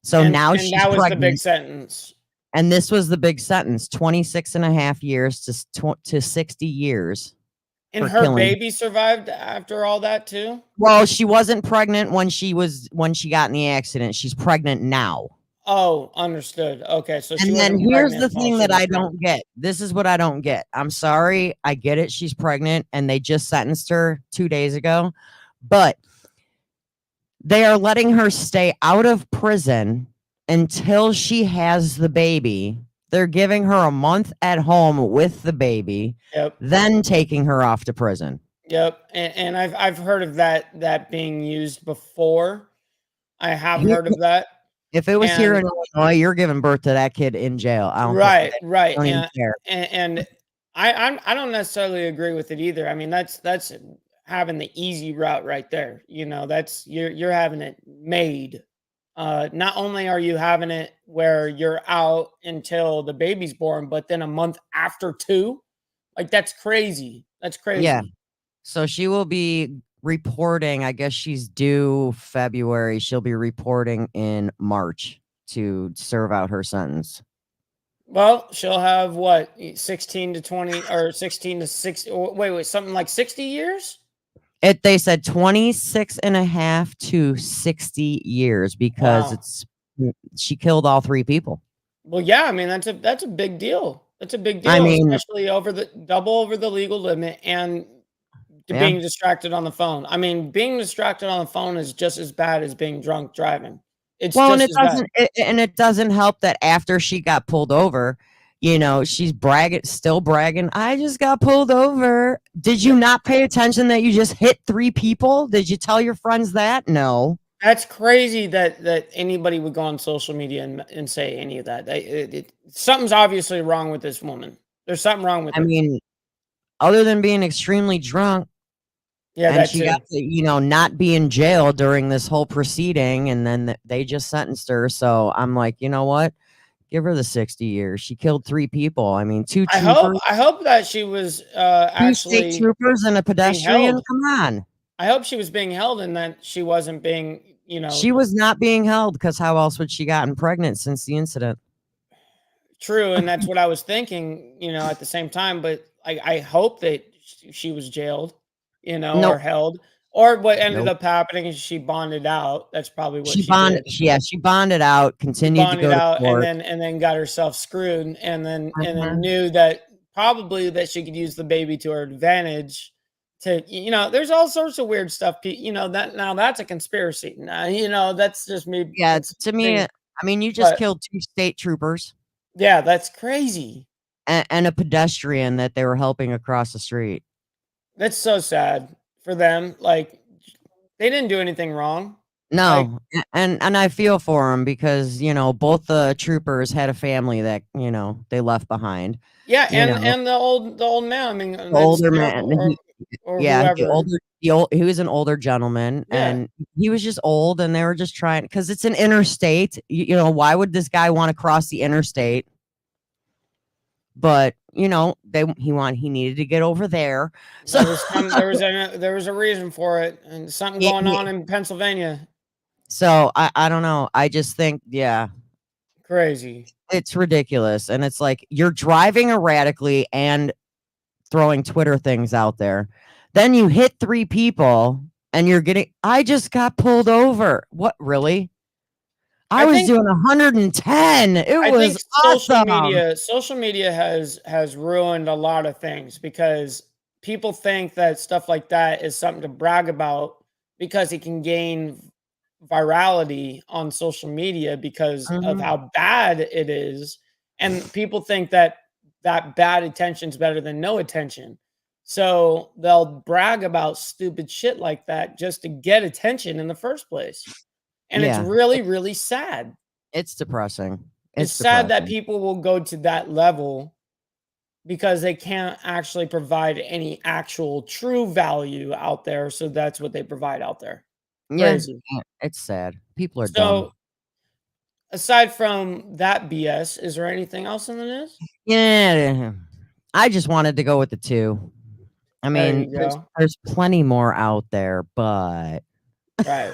So now she's pregnant. That was the big sentence. And this was the big sentence, 26.5 years to 60 years. And her baby survived after all that too? Well, she wasn't pregnant when she got in the accident. She's pregnant now. Oh, understood. Okay, so and then here's the thing that I don't get. This is what I don't get. I'm sorry. I get it. She's pregnant and they just sentenced her 2 days ago, but they are letting her stay out of prison until she has the baby. They're giving her a month at home with the baby, then taking her off to prison. Yep, and I've heard of that being used before. I have heard of that. If it was here in Illinois, you're giving birth to that kid in jail. I don't right. I don't even care. And I don't necessarily agree with it either. I mean, that's having the easy route right there. You know, that's you're having it made. Not only are you having it where you're out until the baby's born, but then a month after too. Like that's crazy. That's crazy. Yeah. So she will be reporting. I guess she's due February. She'll be reporting in March to serve out her sentence. Well, she'll have what, 16 to 20 or 16 to 60. Wait, something like 60 years? They said 26 and a half to 60 years because she killed all 3 people. Well, yeah, I mean, that's a big deal. That's a big deal, I mean, especially double over the legal limit and being distracted on the phone. I mean, being distracted on the phone is just as bad as being drunk driving. It's and it doesn't help that after she got pulled over, you know, she's still bragging. I just got pulled over. Did you not pay attention that you just hit 3 people? Did you tell your friends that? No. That's crazy that anybody would go on social media and say any of that. Something's obviously wrong with this woman. There's something wrong with her. I mean, other than being extremely drunk. Yeah, and she got to, you know, not be in jail during this whole proceeding, and then they just sentenced her. So I'm like, you know what? Give her the 60 years. She killed 3 people. I mean, 2 troopers. I hope that she was 2 actually state troopers and a pedestrian. Come on. I hope she was being held and that she wasn't being, you know. She was not being held because how else would she gotten pregnant since the incident? True, and that's what I was thinking, you know, at the same time. But I hope that she was jailed, you know, or held. Or what ended up happening is she bonded out. That's probably what she did. Yeah, she bonded out, continued to go to court. and then got herself screwed, and then knew that probably that she could use the baby to her advantage. To, you know, there's all sorts of weird stuff. You know, that's a conspiracy. Now, you know, that's just me. Yeah, to me, I mean, you just killed 2 state troopers. Yeah, that's crazy. And a pedestrian that they were helping across the street. That's so sad for them. Like, they didn't do anything wrong. No, like, and I feel for them because, you know, both the troopers had a family that, you know, they left behind. Yeah, and the old man. I mean, the older man. Whoever. He was an older gentleman, and he was just old, and they were just trying because it's an interstate. You know, why would this guy want to cross the interstate? But you know, he needed to get over there. So there was a reason for it, and something going on in Pennsylvania. So I don't know. I just think crazy. It's ridiculous, and it's like you're driving erratically and throwing Twitter things out there. Then you hit 3 people, and you're getting. I just got pulled over. What really? I was doing 110. It was awesome. Social media has ruined a lot of things because people think that stuff like that is something to brag about because it can gain virality on social media because of how bad it is. And people think that bad attention is better than no attention. So they'll brag about stupid shit like that just to get attention in the first place. And it's really, really sad. It's depressing. It's sad that people will go to that level because they can't actually provide any actual true value out there. So that's what they provide out there. Crazy. Yeah, it's sad. People are dumb. Aside from that BS, is there anything else in the news? Yeah, I just wanted to go with the 2. I mean, there's plenty more out there, but right.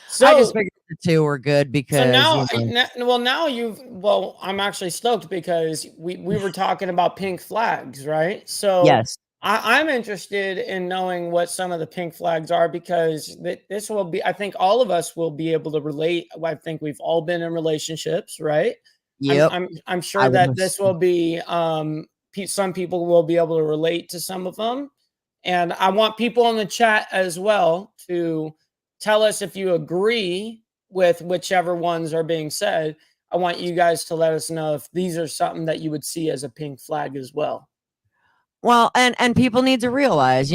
So I just figured the 2 were good because now I'm actually stoked because we were talking about pink flags, right? So yes, I'm interested in knowing what some of the pink flags are, because this will be, I think all of us will be able to relate. I think we've all been in relationships, right? Yep. I'm I sure would that have this will be, some people will be able to relate to some of them. And I want people in the chat as well to tell us if you agree with whichever ones are being said. I want you guys to let us know if these are something that you would see as a pink flag as well. Well, and people need to realize,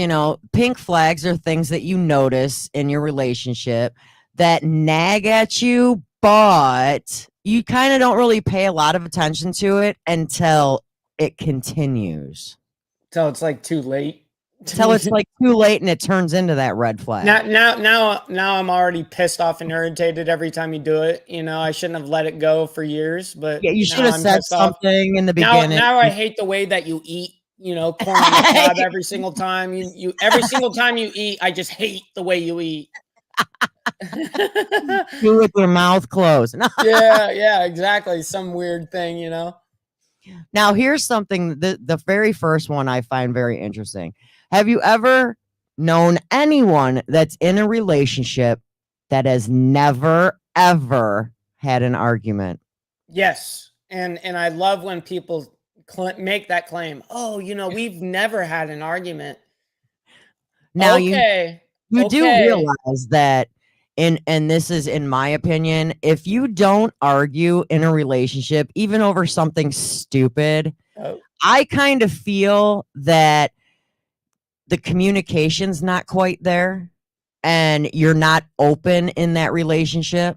pink flags are things that you notice in your relationship that nag at you, but you kind of don't really pay a lot of attention to it until it continues. Till it's like too late. Till it's like too late and it turns into that red flag. Now I'm already pissed off and irritated every time you do it. I shouldn't have let it go for years, but yeah, you should have said something in the beginning. Now I hate the way that you eat. Corn on the cob every single time you every single time you eat. I just hate the way you eat. Do with your mouth closed. Yeah, exactly. Some weird thing, Now, here's something, the very first one I find very interesting. Have you ever known anyone that's in a relationship that has never, ever had an argument? Yes. And I love when people make that claim. Oh, we've never had an argument. Now, you do realize that, and this is in my opinion, if you don't argue in a relationship, even over something stupid, I kind of feel that the communication's not quite there and you're not open in that relationship.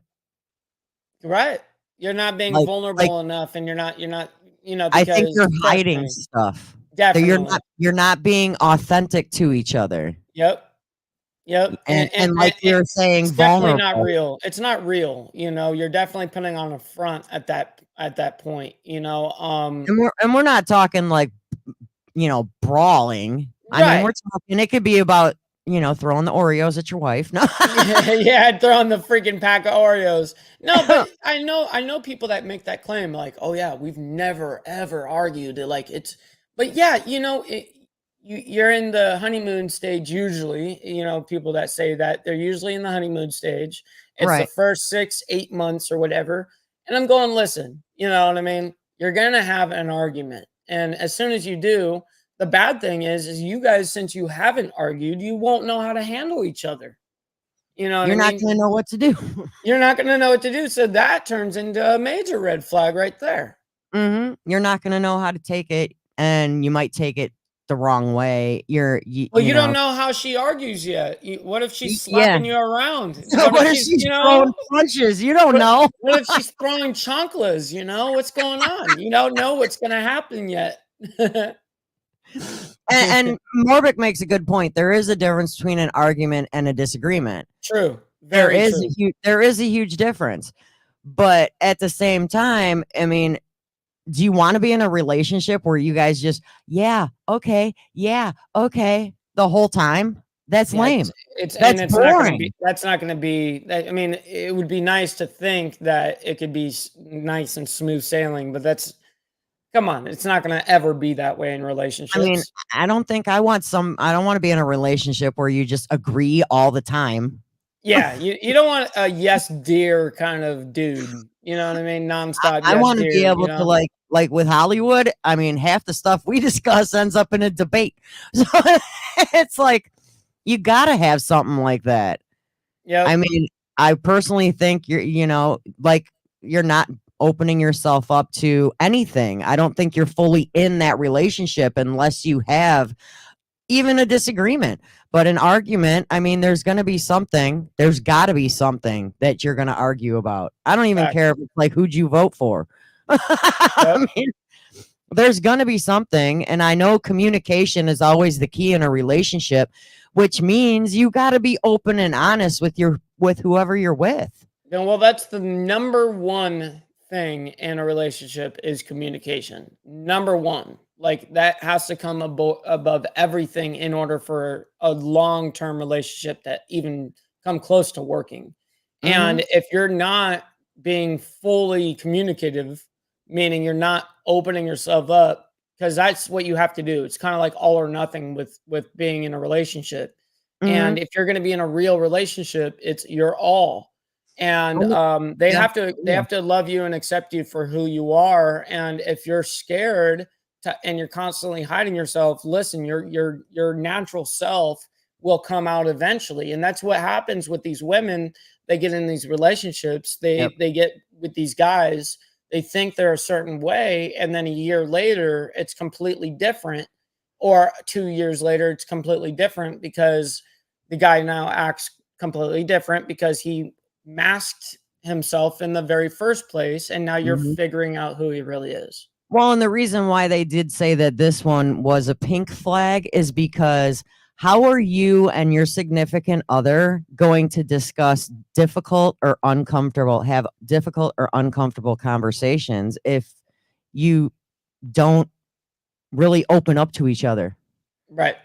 Right. You're not being vulnerable enough, and you're not, I think you're hiding stuff. Definitely. You're not being authentic to each other. Yep. And like you're saying, it's vulnerable. Definitely not real. It's not real. You're definitely putting on a front at that point, And we're not talking like, brawling. Right. I mean, we're talking, it could be about, throwing the Oreos at your wife. No. Yeah, throwing the freaking pack of Oreos. No, but I know people that make that claim, like, oh yeah, we've never ever argued. But yeah, you're in the honeymoon stage usually. People that say that, they're usually in the honeymoon stage. It's right. The first 6-8 months or whatever. And I'm going, listen, you know what I mean? You're gonna have an argument, and as soon as you do, the bad thing is you guys, since you haven't argued, you won't know how to handle each other. You're not going to know what to do. You're not going to know what to do. So that turns into a major red flag right there. Mm-hmm. You're not going to know how to take it, and you might take it the wrong way. You don't know how she argues yet. What if she's slapping you around? What if she's throwing punches? You don't know. What if she's throwing chanclas? What's going on? You don't know what's going to happen yet. and Morbik makes a good point. There is a difference between an argument and a disagreement. True. There is a huge difference. But at the same time, I mean, do you want to be in a relationship where you guys just, yeah, okay, the whole time? That's lame. That's boring. That's not going to be. I mean, it would be nice to think that it could be nice and smooth sailing, but come on, it's not going to ever be that way in relationships. I mean, I don't want to be in a relationship where you just agree all the time. Yeah, you don't want a yes dear kind of dude. You know what I mean? Nonstop. I want to be able to like with Hollywood. I mean, half the stuff we discuss ends up in a debate. So it's like you got to have something like that. Yeah. I mean, I personally think you're not opening yourself up to anything. I don't think you're fully in that relationship unless you have even a disagreement. But an argument, I mean, there's going to be something. There's got to be something that you're going to argue about. I don't even care if it's like, who'd you vote for? I mean, there's going to be something. And I know communication is always the key in a relationship, which means you got to be open and honest with whoever you're with. Well, that's the number one thing in a relationship is communication. Number one. Like that has to come above everything in order for a long-term relationship to even come close to working. Mm-hmm. And if you're not being fully communicative, meaning you're not opening yourself up, because that's what you have to do. It's kind of like all or nothing with being in a relationship. And if you're going to be in a real relationship, it's your all. And they have to love you and accept you for who you are. And if you're scared and you're constantly hiding yourself, listen, your natural self will come out eventually. And that's what happens with these women. They get in these relationships, they get with these guys, they think they're a certain way, and then a year later it's completely different, or 2 years later it's completely different, because the guy now acts completely different because he masked himself in the very first place, and now you're figuring out who he really is. Well, and the reason why they did say that this one was a pink flag is because how are you and your significant other going to discuss have difficult or uncomfortable conversations if you don't really open up to each other? Right.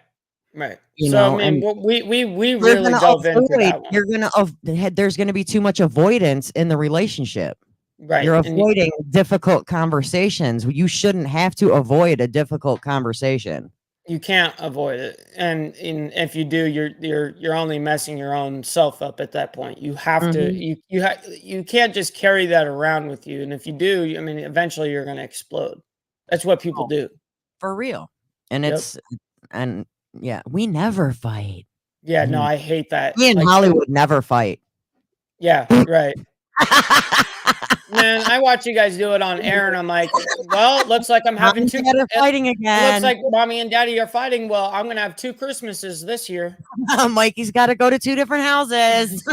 So I mean, we really dove into that one. There's gonna be too much avoidance in the relationship. Right. You're avoiding difficult conversations. You shouldn't have to avoid a difficult conversation. You can't avoid it, and if you do, you're only messing your own self up at that point. You have to you can't just carry that around with you, and if you do, I mean, eventually you're going to explode. That's what people do, for real. And we never fight. Yeah, no, I hate that. Me and Hollywood never fight. Yeah, right. Man, I watch you guys do it on air, and I'm like, well, it looks like I'm having fighting again. It looks like mommy and daddy are fighting. Well, I'm going to have 2 Christmases this year. Mikey's got to go to 2 different houses.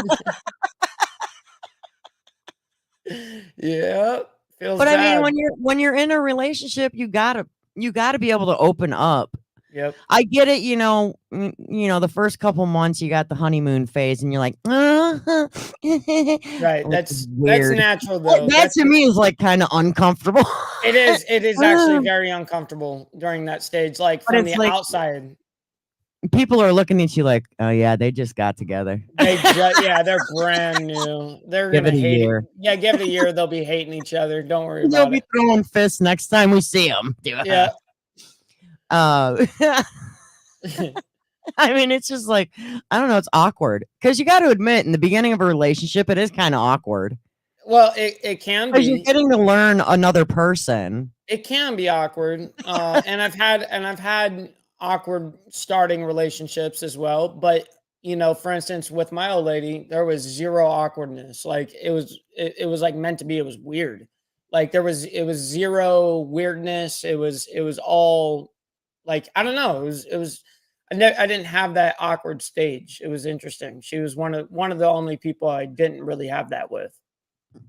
Yeah. But bad. I mean, when you're in a relationship, you gotta be able to open up. Yep. I get it. The first couple months you got the honeymoon phase, and you're like, right. That's natural though. That to me is like kind of uncomfortable. It is actually very uncomfortable during that stage. Like from the outside, people are looking at you like, oh yeah, they just got together. They're brand new. They're gonna hate it. Yeah, give it a year. They'll be hating each other. Don't worry about it. They'll be throwing fists next time we see them. Yeah. I mean, it's just like, I don't know, it's awkward, because you got to admit, in the beginning of a relationship, it is kind of awkward. Well, it can be. You're getting to learn another person. It can be awkward, and I've had awkward starting relationships as well. But for instance, with my old lady, there was zero awkwardness. Like it was like meant to be. It was weird. Like it was zero weirdness. It was all. Like, I don't know. I didn't have that awkward stage. It was interesting. She was one of the only people I didn't really have that with.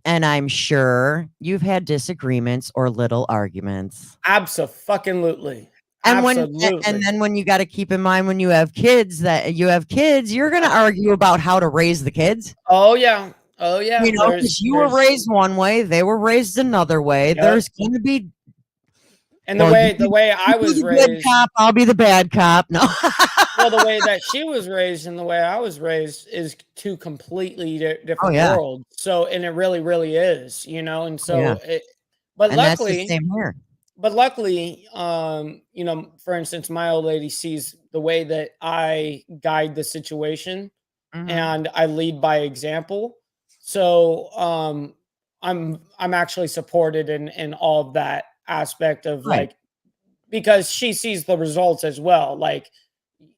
And I'm sure you've had disagreements or little arguments. Absolutely. And then when you got to keep in mind, when you have kids, you're going to argue about how to raise the kids. Oh yeah. Because you were raised one way, they were raised another way. Yep. There's going to be. And the way I was raised, good cop, I'll be the bad cop. No. Well, the way that she was raised and the way I was raised is 2 completely different worlds. So, and it really, really is, and so, but luckily, that's the same here. But luckily, for instance, my old lady sees the way that I guide the situation, and I lead by example. So, I'm actually supported in all of that aspect of because she sees the results as well. Like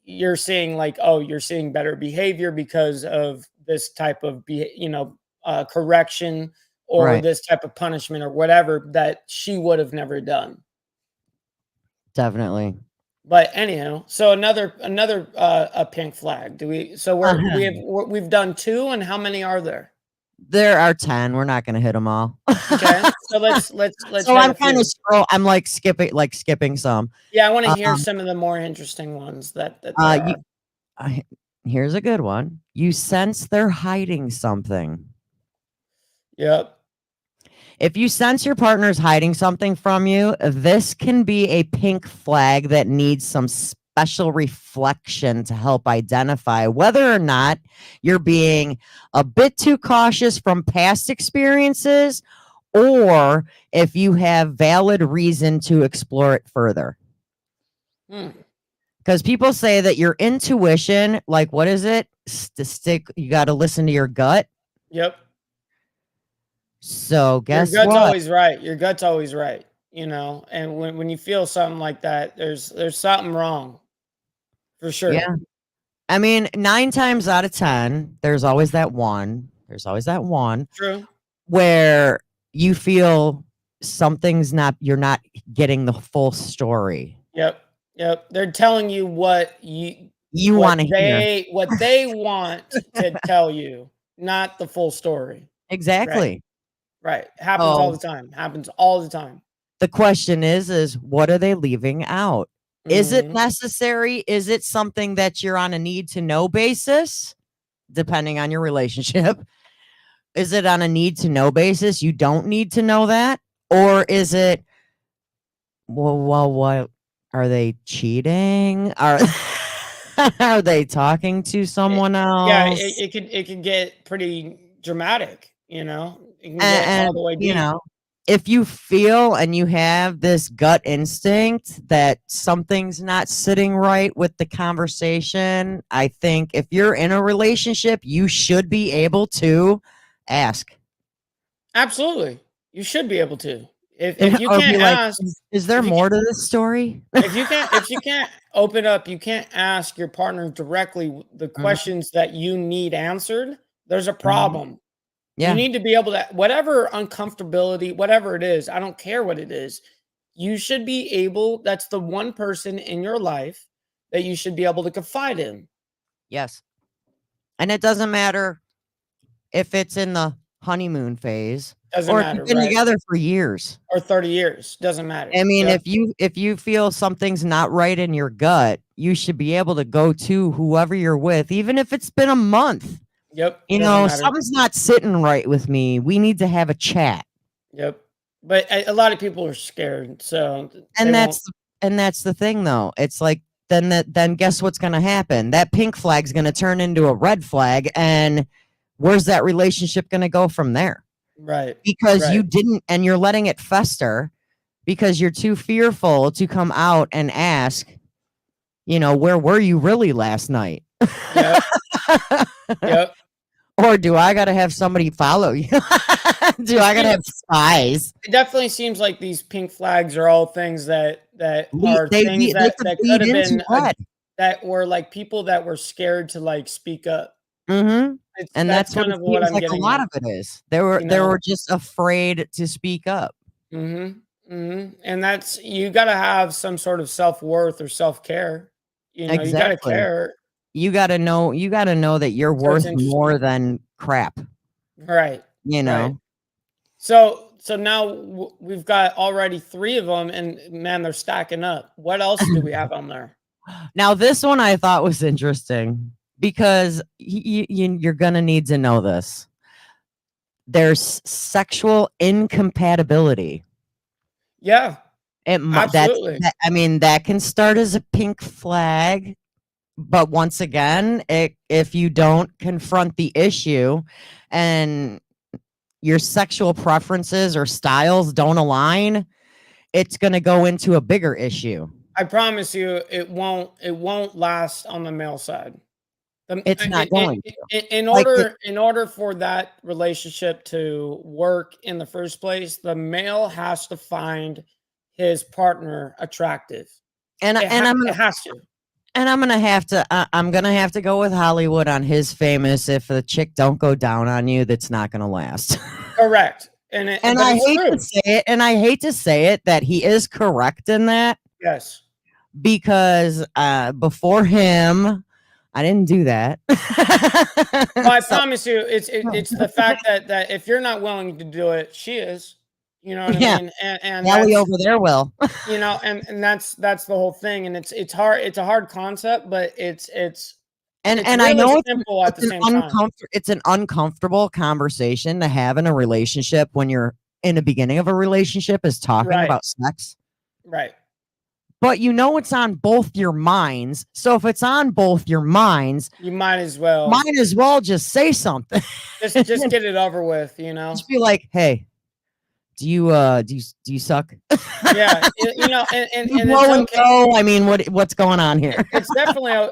you're seeing you're seeing better behavior because of this type of correction or this type of punishment or whatever that she would have never done. Definitely. But anyhow, so another a pink flag. We've done 2, and how many are there? There are 10. We're not going to hit them all. Okay, so let's. So I'm kind of I'm skipping some. Yeah, I want to hear some of the more interesting ones that here's a good one. You sense they're hiding something. Yep. If you sense your partner's hiding something from you, this can be a pink flag that needs some special reflection to help identify whether or not you're being a bit too cautious from past experiences, or if you have valid reason to explore it further. Because people say that your intuition, like, what is it? You got to listen to your gut. Yep. So guess your gut's what? always right. Your gut's always right. And when you feel something like that, there's something wrong, for sure. Yeah. I mean, 9 times out of 10, there's always that one. True. Where you feel you're not getting the full story. Yep. They're telling you what you want to hear. What they want to tell you, not the full story. Exactly. Right. Happens all the time. The question is what are they leaving out? Is it necessary? Is it something that you're on a need to know basis, depending on your relationship? Is it on a need to know basis? You don't need to know that? Or is it, well, what are they cheating? Are they talking to someone else? Yeah, it could get pretty dramatic, It can get all the way deep. If you feel and you have this gut instinct that something's not sitting right with the conversation, I think if you're in a relationship, you should be able to ask. Absolutely. You should be able to. If you can't ask, is there more to this story? if you can't open up, you can't ask your partner directly the questions that you need answered, there's a problem. Yeah. You need to be able to, whatever uncomfortability, whatever it is, I don't care what it is, you should be able, that's the one person in your life that you should be able to confide in. Yes. And it doesn't matter if it's in the honeymoon phase or if you've been together for years or 30 years. Doesn't matter. I mean, if you feel something's not right in your gut, you should be able to go to whoever you're with, even if it's been a month. Yep. Something's not sitting right with me. We need to have a chat. Yep. But a lot of people are scared. So that's the thing, though. It's like then guess what's going to happen? That pink flag's going to turn into a red flag, and where's that relationship going to go from there? Right. Because you didn't, and you're letting it fester because you're too fearful to come out and ask, where were you really last night? Yep. Yep. Or do I got to have somebody follow you? Do I got to have spies? It definitely seems like these pink flags are all things that are things that could have been that were like people that were scared to like speak up. Mm-hmm. And that's kind of what I'm getting. A lot of it is they were just afraid to speak up. Mm-hmm. Mm-hmm. And that's, you got to have some sort of self-worth or self-care. Exactly. You got to care. You got to know that you're worth more than crap. Right. Right. So now we've got already 3 of them, and man, they're stacking up. What else do we have on there? Now, this one I thought was interesting because you're going to need to know this. There's sexual incompatibility. Yeah. Absolutely. That can start as a pink flag. But once again, if you don't confront the issue and your sexual preferences or styles don't align, it's going to go into a bigger issue. I promise you, it won't last on the male side. It's not going to. In order for that relationship to work in the first place, the male has to find his partner attractive. It has to. And I'm gonna have to go with Hollywood on his famous, if the chick don't go down on you, that's not gonna last. Correct. And I hate to say it that he is correct in that. Yes. Because before him, I didn't do that. Well, I promise you, it's the fact that if you're not willing to do it, she is. You know what I mean? And Ellie over there will. And that's the whole thing. And it's hard. It's a hard concept, but it's really I know simple at the same time. It's an uncomfortable conversation to have in a relationship when you're in the beginning of a relationship, is talking about sex. Right. But it's on both your minds. So if it's on both your minds, you might as well just say something. just get it over with. Just be like, hey, do you suck? Yeah, you know, and You it's blow and okay. go. I mean, what's going on here? It's definitely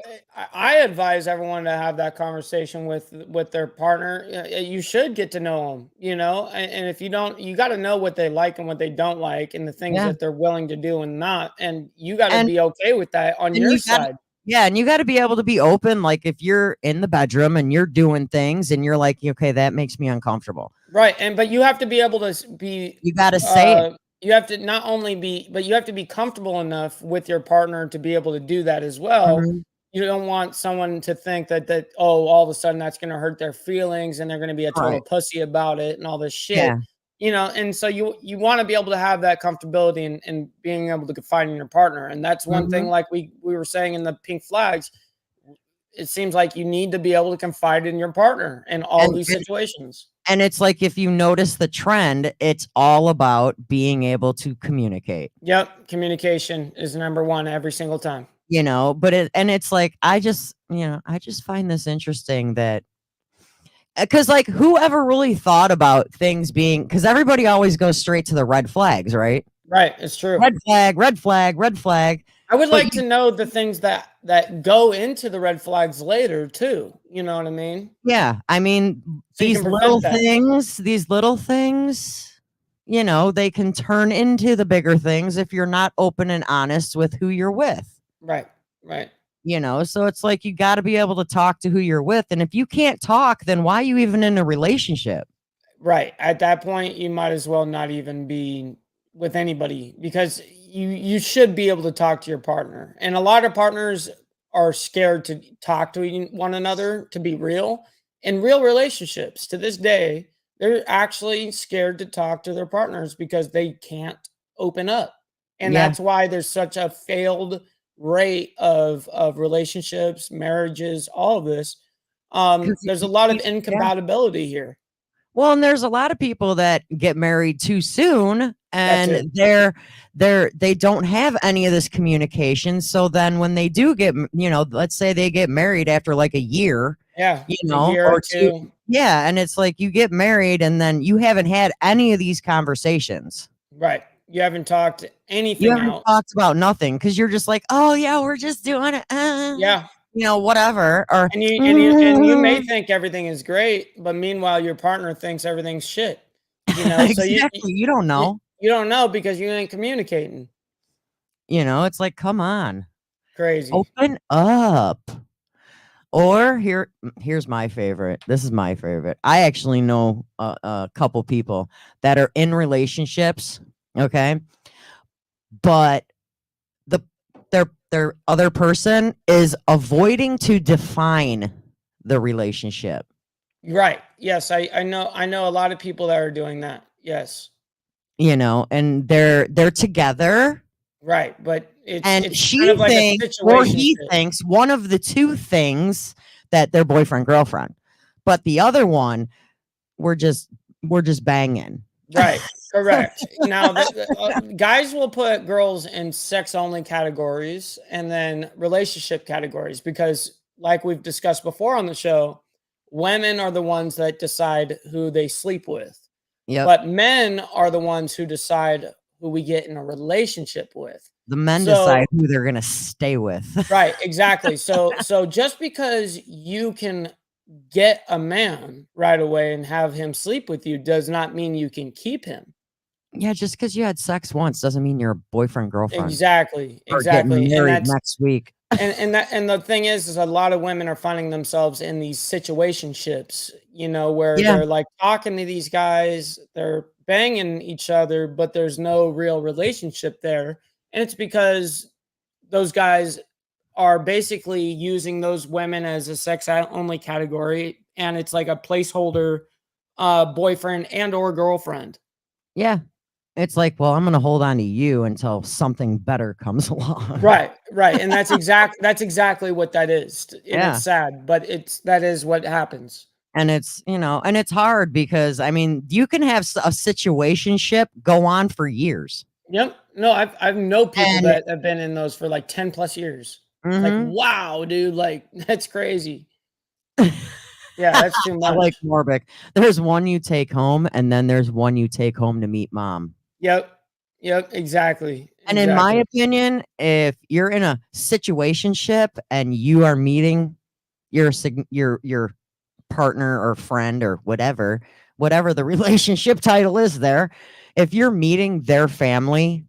I advise everyone to have that conversation with their partner. You should get to know them, you know, and if you don't, you got to know what they like and what they don't like, and the things Yeah. that they're willing to do and not, and you got to And be okay with that on and your you got side. yeah, and you got to be able to be open. Like if you're in the bedroom and you're doing things and you're like, okay, that makes me uncomfortable. Right, but you have to be able to be. You got to say it. You have to not only be, but you have to be comfortable enough with your partner to be able to do that as well. Mhm. You don't want someone to think that all of a sudden that's going to hurt their feelings and they're going to be a total Right. pussy about it and all this shit. Yeah. You know, and so you want to be able to have that comfortability and being able to confide in your partner. And that's one thing, Mhm. like we were saying in the pink flags, it seems like you need to be able to confide in your partner in all these situations. And it's like if you notice the trend, it's all about being able to communicate. Yep, communication is number one every single time. You know, but it's like I just find this interesting that because like whoever really thought about things being because everybody always goes straight to the red flags, right? Right, it's true. Red flag, red flag, red flag. I would like to know the things that go into the red flags later too. You know what I mean? Yeah, I mean So these little things, you know, they can turn into the bigger things if you're not open and honest with who you're with. Right, right. You know, so it's like you got to be able to talk to who you're with, and if you can't talk, then why are you even in a relationship? Right. At that point, you might as well not even be with anybody because you should be able to talk to your partner. And a lot of partners are scared to talk to one another, to be real. In real relationships, to this day, they're actually scared to talk to their partners because they can't open up. And Yeah. that's why there's such a failed rate of relationships, marriages, all of this. 'Cause There's a lot of yeah. incompatibility here. Well, and there's a lot of people that get married too soon That's and they don't have any of this communication. So then when they do get, you know, let's say they get married after like a year, Yeah, you a know, year or two. Yeah, and it's like you get married and then you haven't had any of these conversations. Right. You haven't talked You anything haven't out. talked about nothing because you're just like, oh yeah, we're just doing it. Yeah. You know, whatever. Or And you may think everything is great, but meanwhile your partner thinks everything's shit. You know, so exactly. You don't know. you don't know because you ain't communicating. You know, it's like, come on. Crazy. Open up. Or here's my favorite. This is my favorite. I actually know a couple people that are in relationships, okay? But their other person is avoiding to define the relationship. Right. Yes, I know a lot of people that are doing that. Yes. You know, and they're together. Right, but it's she kind of like a thinks or he situationship. thinks one of the two things that they're boyfriend girlfriend, but the other one we're just banging. Right, correct. Now, guys will put girls in sex only categories and then relationship categories because, like we've discussed before on the show, women are the ones that decide who they sleep with. Yep. But men are the ones who decide who we get in a relationship with. The men decide who they're gonna stay with. Right, exactly. So just because you can get a man right away and have him sleep with you does not mean you can keep him. Yeah, just because you had sex once doesn't mean you're a boyfriend girlfriend. Exactly. Or getting married next week. and the thing is a lot of women are finding themselves in these situationships, you know, where they're like talking to these guys, they're banging each other, but there's no real relationship there. And it's because those guys are basically using those women as a sex only category, and it's like a placeholder boyfriend and or girlfriend. Yeah. It's like, well, I'm gonna hold on to you until something better comes along. Right. And that's exactly what that is. And it's sad, but that is what happens. And it's, you know, and it's hard because I mean, you can have a situationship go on for years. Yep. No, I've known people that have been in those for like 10 plus years. Like, wow, dude, like that's crazy. Yeah, that's too I much. like Morbic. There's one you take home, and then there's one you take home to meet mom. Yep. Exactly. And in my opinion, if you're in a situationship and you are meeting your partner or friend or whatever the relationship title is there, if you're meeting their family,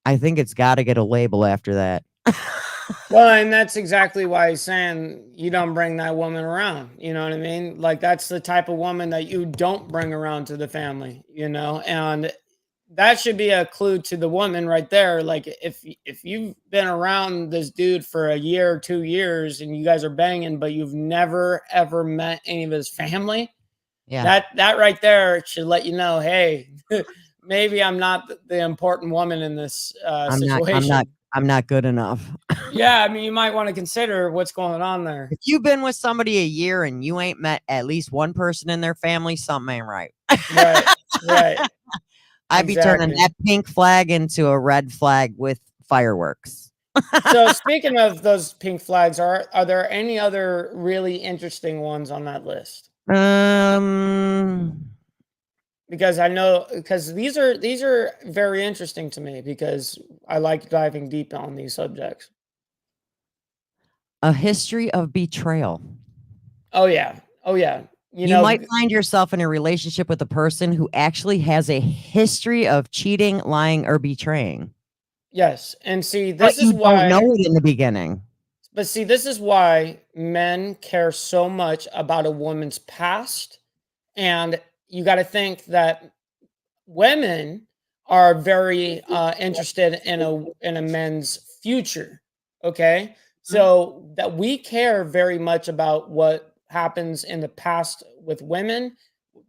I think it's got to get a label after that. Well, and that's exactly why he's saying you don't bring that woman around. You know what I mean? Like that's the type of woman that you don't bring around to the family, and that should be a clue to the woman right there. Like if you've been around this dude for a year or 2 years and you guys are banging, but you've never ever met any of his family, yeah, that right there should let you know, hey, maybe I'm not the important woman in this situation. I'm not good enough. Yeah, I mean, you might want to consider what's going on there. If you've been with somebody a year and you ain't met at least one person in their family, something ain't right. Right. I'd be turning that pink flag into a red flag with fireworks. So speaking of those pink flags, are there any other really interesting ones on that list? Because these are very interesting to me because I like diving deep on these subjects. A history of betrayal. Oh yeah. You might find yourself in a relationship with a person who actually has a history of cheating, lying, or betraying. Yes, and see, this is why you don't know it in the beginning. But see, this is why men care so much about a woman's past, and you got to think that women are very interested in a man's future. Okay, so that we care very much about what happens in the past with women,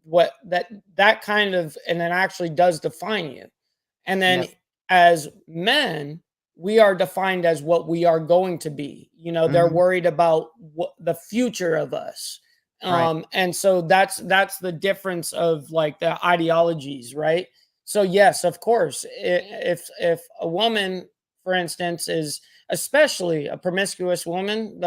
what that kind of, and then actually does define you. And then as men, we are defined as what we are going to be. They're worried about what the future of us. And so that's the difference of like the ideologies, right? So yes, of course, if a woman, for instance, is especially a promiscuous woman,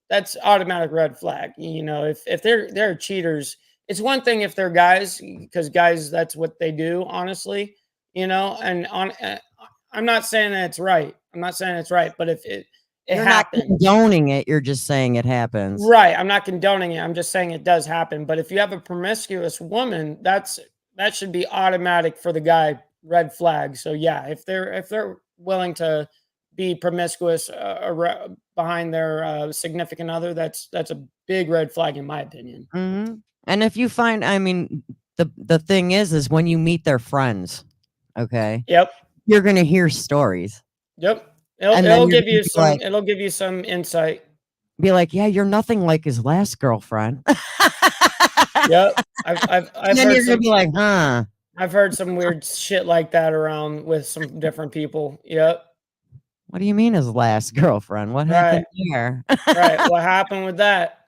that's automatic red flag. If they're cheaters, it's one thing if they're guys, because guys, that's what they do, honestly. And I'm not saying that it's right. But if it happens, not condoning it, you're just saying it happens. Right. I'm not condoning it. I'm just saying it does happen. But if you have a promiscuous woman, that should be automatic for the guy, red flag. So yeah, if they're willing to be promiscuous behind their significant other, that's a big red flag in my opinion. Mm-hmm. And if you find, I mean, the thing is when you meet their friends, okay? Yep. You're gonna hear stories. Yep. It'll give you some. It'll give you some insight. Be like, yeah, you're nothing like his last girlfriend. Yep. I've and then you're gonna be like, huh? I've heard some weird shit like that around with some different people. Yep. What do you mean his last girlfriend? What happened there? Right. What happened with that?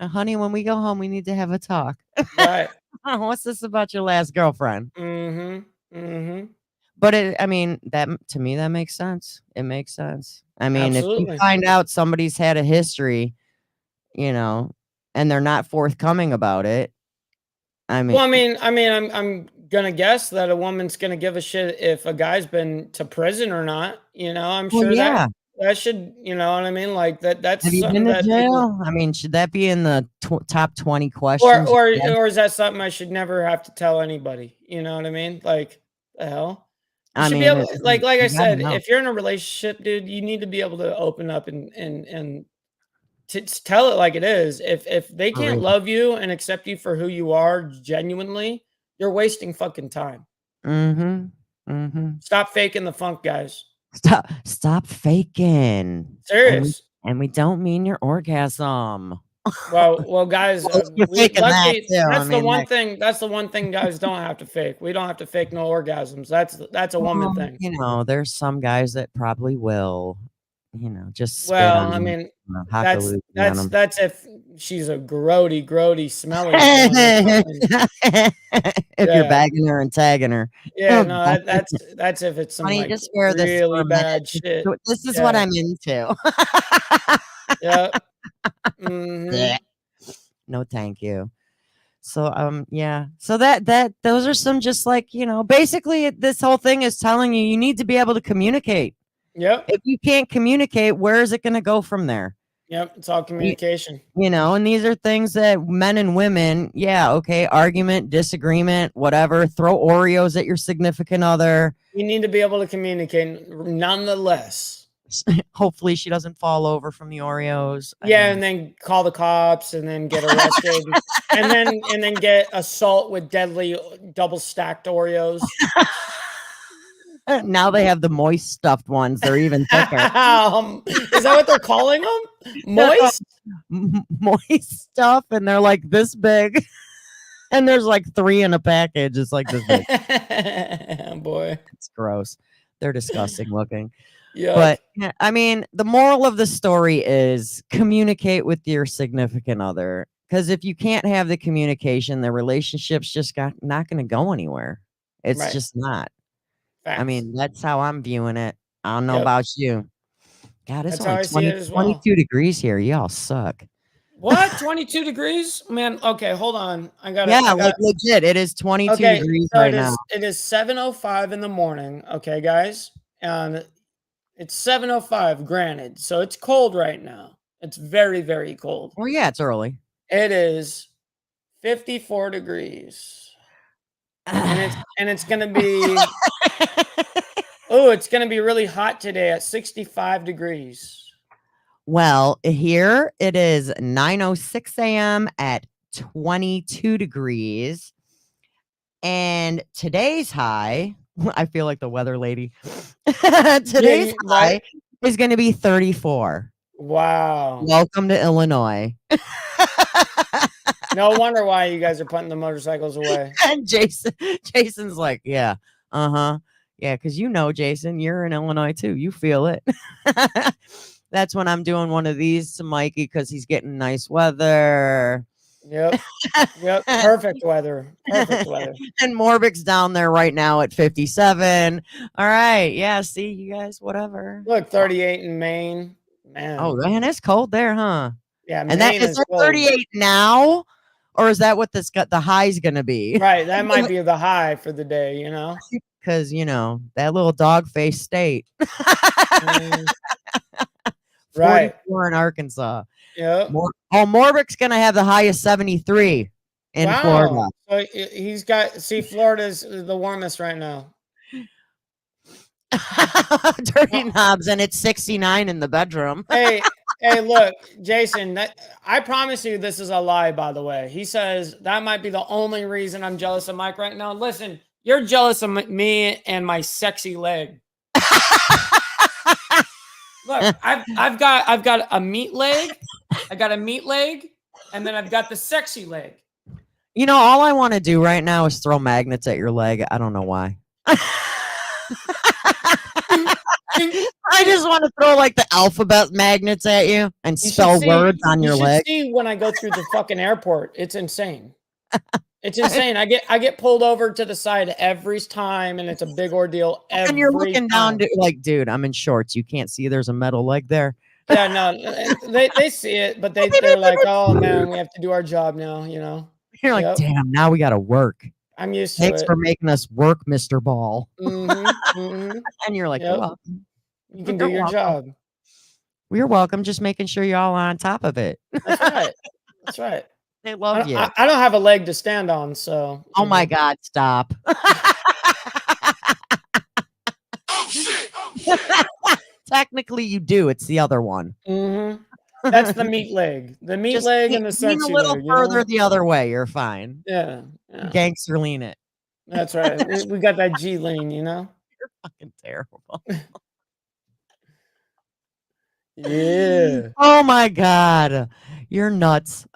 Honey, when we go home, we need to have a talk. Right. What's this about your last girlfriend? Mm-hmm. But that to me, that makes sense. It makes sense. I mean, Absolutely. If you find out somebody's had a history, and they're not forthcoming about it. I'm gonna guess that a woman's gonna give a shit if a guy's been to prison or not. I'm sure that should, you know what I mean? Like that's. Have you been to jail? Should that be in the top 20 questions? Or is that something I should never have to tell anybody? You know what I mean? Like the hell. You should be able, like I said, if you're in a relationship, dude, you need to be able to open up and to tell it like it is. If they can't love you and accept you for who you are genuinely, you're wasting fucking time. Stop faking the funk, guys. Stop faking. Serious. And we don't mean your orgasm. Well, guys, that's the one thing. That's the one thing guys don't have to fake. We don't have to fake no orgasms. That's a woman thing. There's some guys that probably will. Just that's if she's a grody smelly. If you're bagging her and tagging her. Yeah, no, that's if it's some just wear really bad shit. This is what I'm into. Yeah. Mm-hmm. no thank you. So yeah. So that those are some, just like, basically this whole thing is telling you need to be able to communicate. Yep. If you can't communicate, where is it going to go from there? Yep, it's all communication. And these are things that men and women, okay, argument, disagreement, whatever, throw Oreos at your significant other. You need to be able to communicate nonetheless. Hopefully she doesn't fall over from the Oreos. And then call the cops and then get arrested and then get assault with deadly double stacked Oreos. Now they have the moist stuffed ones. They're even thicker. Is that what they're calling them? Moist? Moist stuff, and they're like this big. And there's like 3 in a package. It's like this big. Boy. It's gross. They're disgusting looking. Yeah. But I mean, the moral of the story is communicate with your significant other. Because if you can't have the communication, the relationship's just not going to go anywhere. It's just not. Facts. I mean, that's how I'm viewing it. I don't know about you. God, it's only 22 degrees here. Y'all suck. What? 22 degrees? Man, okay, hold on. Like legit. It is 22 degrees right now. It is 7:05 in the morning. Okay, guys. And it's 7:05, granted. So it's cold right now. It's very, very cold. Well, yeah, it's early. It is 54 degrees. And it's gonna be it's gonna be really hot today at 65 degrees. Well, here it is 9:06 a.m. at 22 degrees. And today's high, I feel like the weather lady. Today's high is going to be 34. Wow. Welcome to Illinois. No wonder why you guys are putting the motorcycles away. And Jason's like, yeah, yeah, because Jason, you're in Illinois too. You feel it. That's when I'm doing one of these to Mikey because he's getting nice weather. Yep. Perfect weather. And Morbic's down there right now at 57. All right. Yeah. See, you guys, whatever. Look, 38 in Maine. Man. Oh, man, it's cold there, huh? Yeah. And that is 38 now? Or is that what the high's going to be? Right. That might be the high for the day, Because, that little dog face state. Right. We're in Arkansas. Yeah. Morbic's going to have the highest 73 in Florida. So Florida's the warmest right now. Dirty knobs, and it's 69 in the bedroom. Hey, look, Jason, I promise you this is a lie, by the way. He says that might be the only reason I'm jealous of Mike right now. Listen, you're jealous of me and my sexy leg. Look, I've got a meat leg. I got a meat leg, and then I've got the sexy leg. All I want to do right now is throw magnets at your leg. I don't know why. I just want to throw like the alphabet magnets at you and spell words on your leg. See when I go through the fucking airport, it's insane. It's insane. I get pulled over to the side every time, and it's a big ordeal. And you're looking down, like, dude, I'm in shorts. You can't see there's a metal leg there. Yeah, no, they see it, but they're like, oh man, we have to do our job now. You're like, damn, now we got to work. I'm used to it. Thanks for making us work, Mr. Ball. Mm-hmm. And you're like, yep. You can do your job. We're welcome. Just making sure y'all are on top of it. That's right. They love you. I don't have a leg to stand on, so. Oh my God! Stop. Technically, you do. It's the other one. Mm-hmm. That's the meat leg. The meat leg and the sexy leg. A little further the other way. You're fine. Yeah. Gangster lean it. That's right. we got that G lean, You're fucking terrible. Yeah. Oh my God. You're nuts.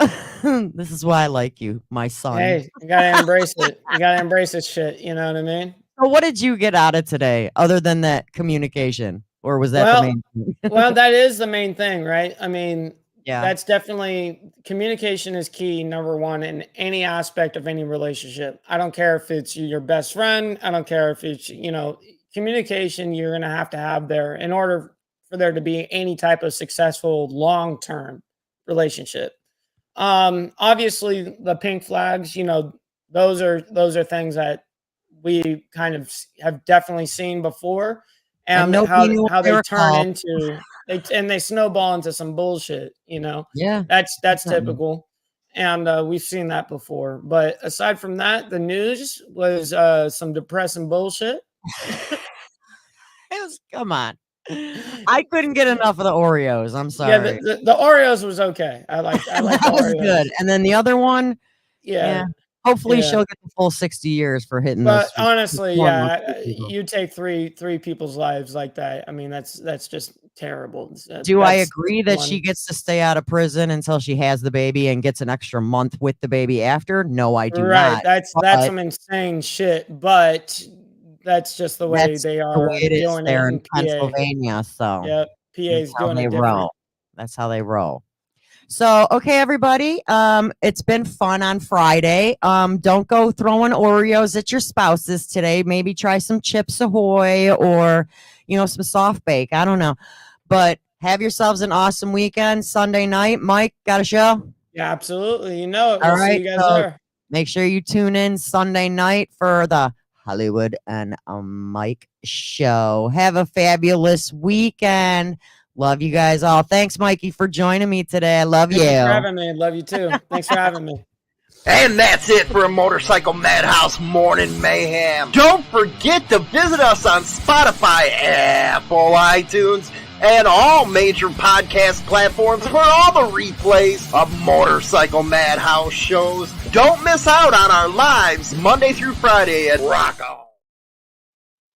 This is why I like you, my son. Hey, you gotta embrace it. You gotta embrace this shit. You know what I mean? So what did you get out of today other than that communication? Or was that the main thing? Well, that is the main thing, right? I mean, yeah, that's definitely communication is key, number one, in any aspect of any relationship. I don't care if it's your best friend. I don't care if it's, communication you're going to have there in order for there to be any type of successful long-term relationship. Obviously the pink flags, you know, those are things that we kind of have definitely seen before, and how they turn into they snowball into some bullshit, you know. Yeah, that's typical, and we've seen that before. But aside from that, the news was some depressing bullshit. Come on. I couldn't get enough of the Oreos. I'm sorry. Yeah, the Oreos was okay. I like that was good. And then the other one, yeah. Hopefully she'll get the full 60 years for hitting but this. Honestly, you take three people's lives like that. I mean, that's just terrible. I agree that she gets to stay out of prison until she has the baby and gets an extra month with the baby after? No, I do not. That's some insane shit, but that's just the way they are doing it in Pennsylvania. So yeah, PA's doing it different. That's how they roll. So, okay, everybody, it's been fun on Friday. Don't go throwing Oreos at your spouses today. Maybe try some Chips Ahoy or, some soft bake. I don't know. But have yourselves an awesome weekend. Sunday night, Mike, got a show? Yeah, absolutely. You know it. All right, see you guys there. Make sure you tune in Sunday night for the Hollywood and Mike show. Have a fabulous weekend. Love you guys all. Thanks, Mikey, for joining me today. I love you. Thanks for having me. Love you too. Thanks for having me. And that's it for a Motorcycle Madhouse Morning Mayhem. Don't forget to visit us on Spotify, Apple, iTunes, and all major podcast platforms for all the replays of Motorcycle Madhouse shows. Don't miss out on our lives Monday through Friday at Rock On.